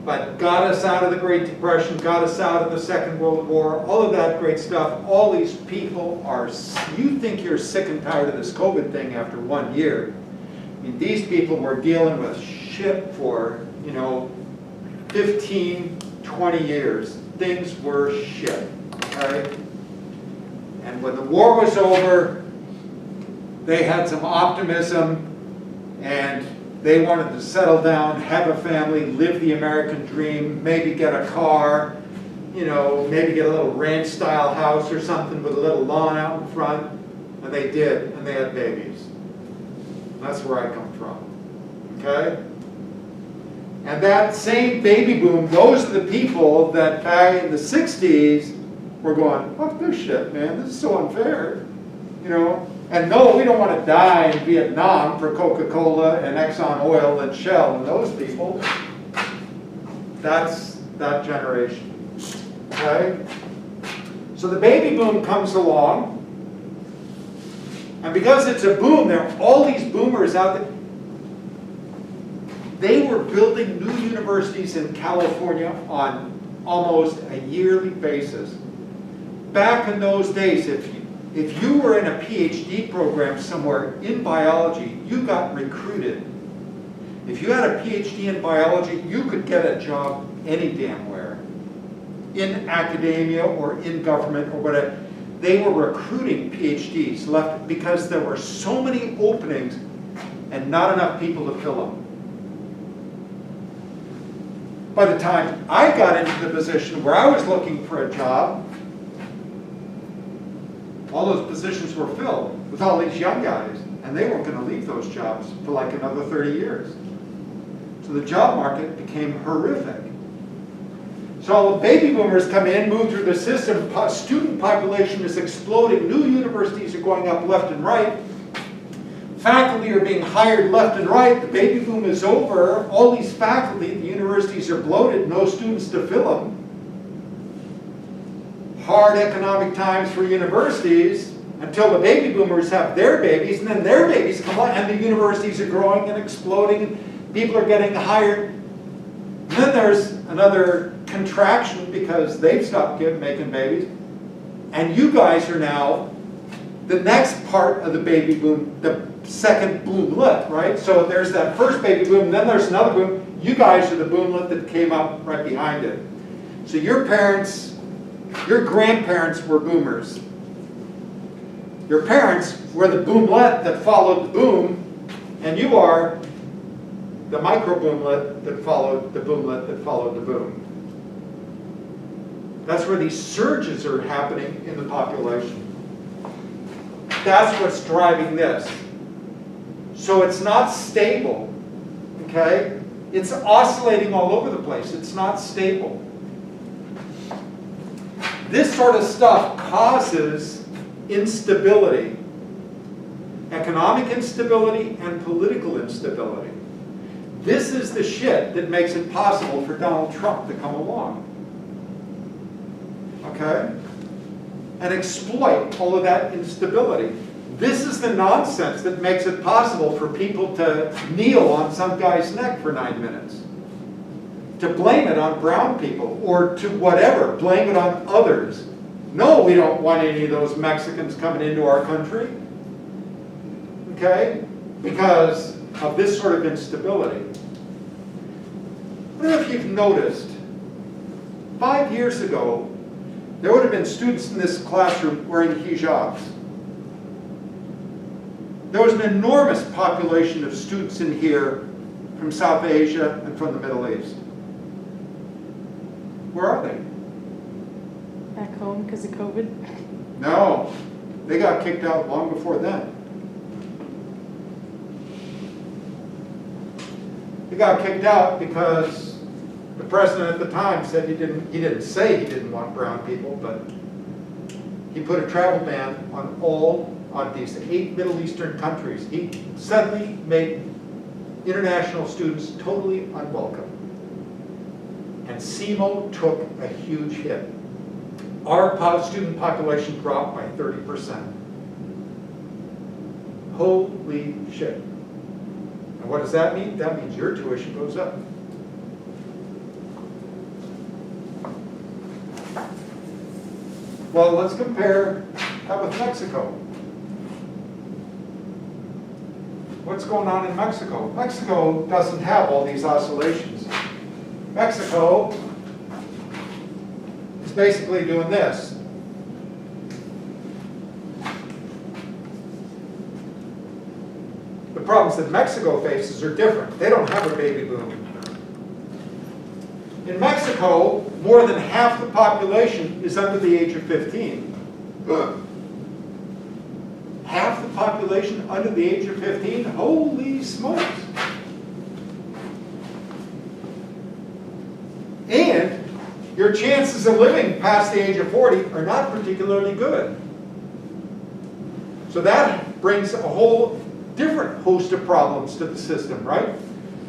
But got us out of the Great Depression, got us out of the Second World War, all of that great stuff. All these people are, you think you're sick and tired of this COVID thing after 1 year. I mean, these people were dealing with shit for, you know, 15, 20 years. Things were shit, okay? And when the war was over, they had some optimism, and they wanted to settle down, have a family, live the American dream, maybe get a car, you know, maybe get a little ranch-style house or something with a little lawn out in front. And they did, and they had babies. That's where I come from, okay? And that same baby boom, those are the people that back in the 60s were going, fuck this shit, man, this is so unfair, you know? And no, we don't want to die in Vietnam for Coca-Cola and Exxon Oil and Shell and those people. That's that generation, okay? So the baby boom comes along, and because it's a boom, there are all these boomers out there. They were building new universities in California on almost a yearly basis. Back in those days, if you were in a PhD program somewhere in biology, you got recruited. If you had a PhD in biology, you could get a job any damn where. In academia or in government or whatever. They were recruiting PhDs left because there were so many openings and not enough people to fill them. By the time I got into the position where I was looking for a job, all those positions were filled with all these young guys, and they weren't going to leave those jobs for like another 30 years. So the job market became horrific. So all the baby boomers come in, move through the system, student population is exploding, new universities are going up left and right, faculty are being hired left and right, the baby boom is over, all these faculty, the universities are bloated, no students to fill them. Hard economic times for universities until the baby boomers have their babies, and then their babies come on, and the universities are growing and exploding, and people are getting hired. And then there's another contraction because they've stopped making babies, and you guys are now the next part of the baby boom, the second boomlet, right? So there's that first baby boom, then there's another boom. You guys are the boomlet that came up right behind it. So your parents, your grandparents were boomers. Your parents were the boomlet that followed the boom, and you are the micro-boomlet that followed the boomlet that followed the boom. That's where these surges are happening in the population. That's what's driving this. So it's not stable, okay? It's oscillating all over the place. It's not stable. This sort of stuff causes instability, economic instability and political instability. This is the shit that makes it possible for Donald Trump to come along, okay? And exploit all of that instability. This is the nonsense that makes it possible for people to kneel on some guy's neck for 9 minutes. To blame it on brown people, or to whatever, blame it on others. No, we don't want any of those Mexicans coming into our country, okay? Because of this sort of instability. I don't know if you've noticed, 5 years ago, there would have been students in this classroom wearing hijabs. There was an enormous population of students in here from South Asia and from the Middle East. Where are they? Back home because of COVID. No, they got kicked out long before then. They got kicked out because the president at the time said he didn't say he didn't want brown people, but he put a travel ban on these 8 Middle Eastern countries. He suddenly made international students totally unwelcome. And SEMO took a huge hit. Our student population dropped by 30%. Holy shit. And what does that mean? That means your tuition goes up. Well, let's compare that with Mexico. What's going on in Mexico? Mexico doesn't have all these oscillations. Mexico is basically doing this. The problems that Mexico faces are different. They don't have a baby boom. In Mexico, more than half the population is under the age of 15. Half the population under the age of 15? Holy smokes. And your chances of living past the age of 40 are not particularly good. So that brings a whole different host of problems to the system, right?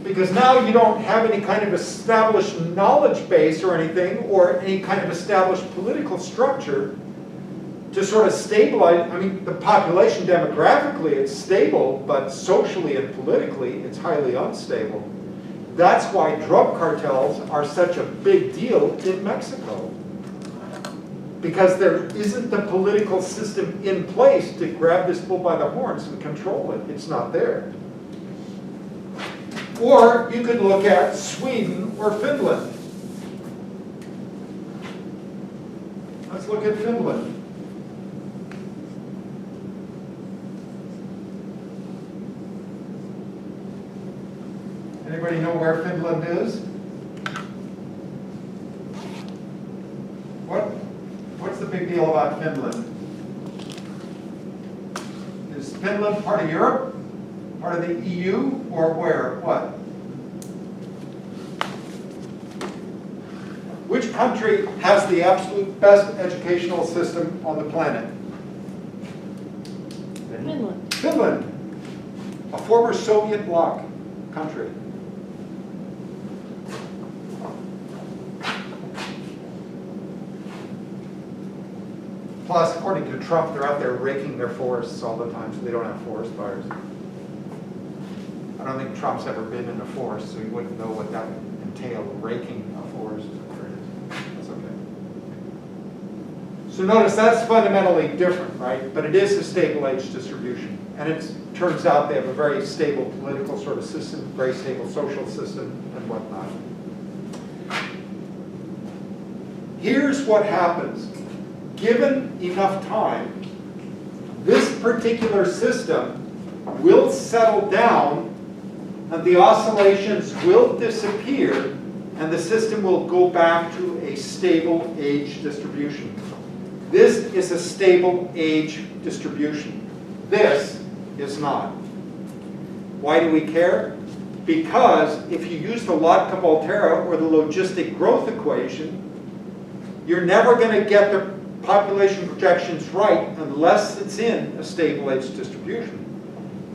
Because now you don't have any kind of established knowledge base or anything, or any kind of established political structure to sort of stabilize. I mean, the population demographically, it's stable, but socially and politically, it's highly unstable. That's why drug cartels are such a big deal in Mexico. Because there isn't the political system in place to grab this bull by the horns and control it. It's not there. Or you could look at Sweden or Finland. Let's look at Finland. Anybody know where Finland is? What's the big deal about Finland? Finland part of Europe? Part of the EU, or where? What? Which country has the absolute best educational system on the planet? Finland. Finland, a former Soviet bloc country. Plus, according to Trump, they're out there raking their forests all the time, so they don't have forest fires. I don't think Trump's ever been in a forest, so he wouldn't know what that entailed, raking a forest. That's okay. So notice that's fundamentally different, right? But it is a stable age distribution. And it turns out they have a very stable political sort of system, very stable social system, and whatnot. Here's what happens. Given enough time, this particular system will settle down and the oscillations will disappear and the system will go back to a stable age distribution. This is a stable age distribution. This is not. Why do we care? Because if you use the Lotka-Volterra or the logistic growth equation, you're never going to get the population projections right unless it's in a stable age distribution.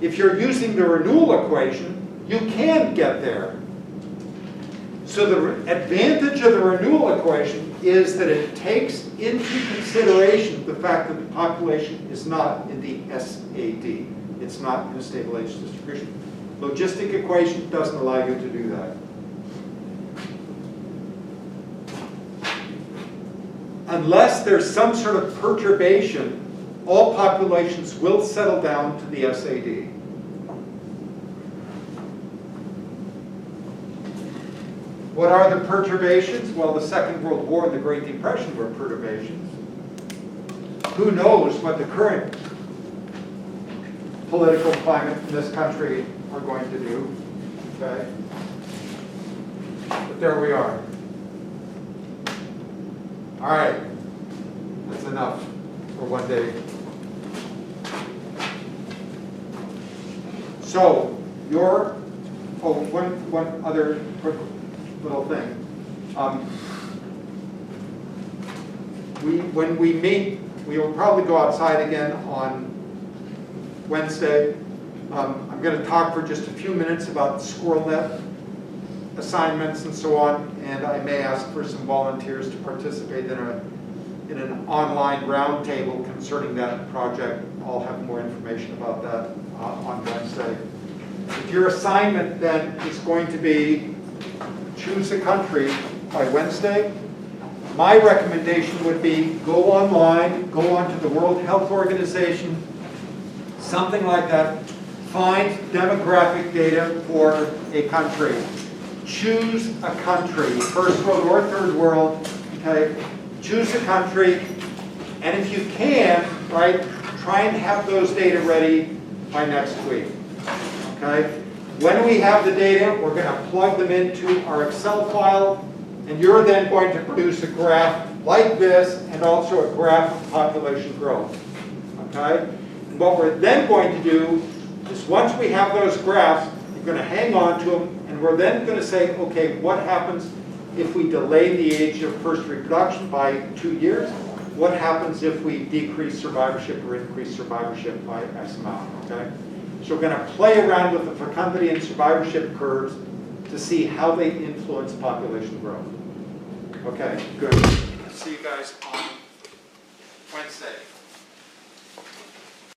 If you're using the renewal equation, you can get there. So the advantage of the renewal equation is that it takes into consideration the fact that the population is not in the SAD. It's not in a stable age distribution. Logistic equation doesn't allow you to do that. Unless there's some sort of perturbation, all populations will settle down to the SAD. What are the perturbations? Well, the Second World War and the Great Depression were perturbations. Who knows what the current political climate in this country are going to do, okay? But there we are. All right, that's enough for one day. So, one other quick little thing. When we meet, we will probably go outside again on Wednesday. I'm going to talk for just a few minutes about SquirrelNet assignments and so on, and I may ask for some volunteers to participate in an online roundtable concerning that project. I'll have more information about that on Wednesday. If your assignment then is going to be choose a country by Wednesday, my recommendation would be go online, go onto the World Health Organization, something like that, find demographic data for a country. Choose a country, first world or third world, okay? Choose a country, and if you can, right, try and have those data ready by next week, okay? When we have the data, we're going to plug them into our Excel file, and you're then going to produce a graph like this, and also a graph of population growth, okay? And what we're then going to do is once we have those graphs, we're going to hang on to them, and we're then going to say, okay, what happens if we delay the age of first reproduction by 2 years? What happens if we decrease survivorship or increase survivorship by X amount, okay? So we're going to play around with the fecundity and survivorship curves to see how they influence population growth. Okay, good. See you guys on Wednesday.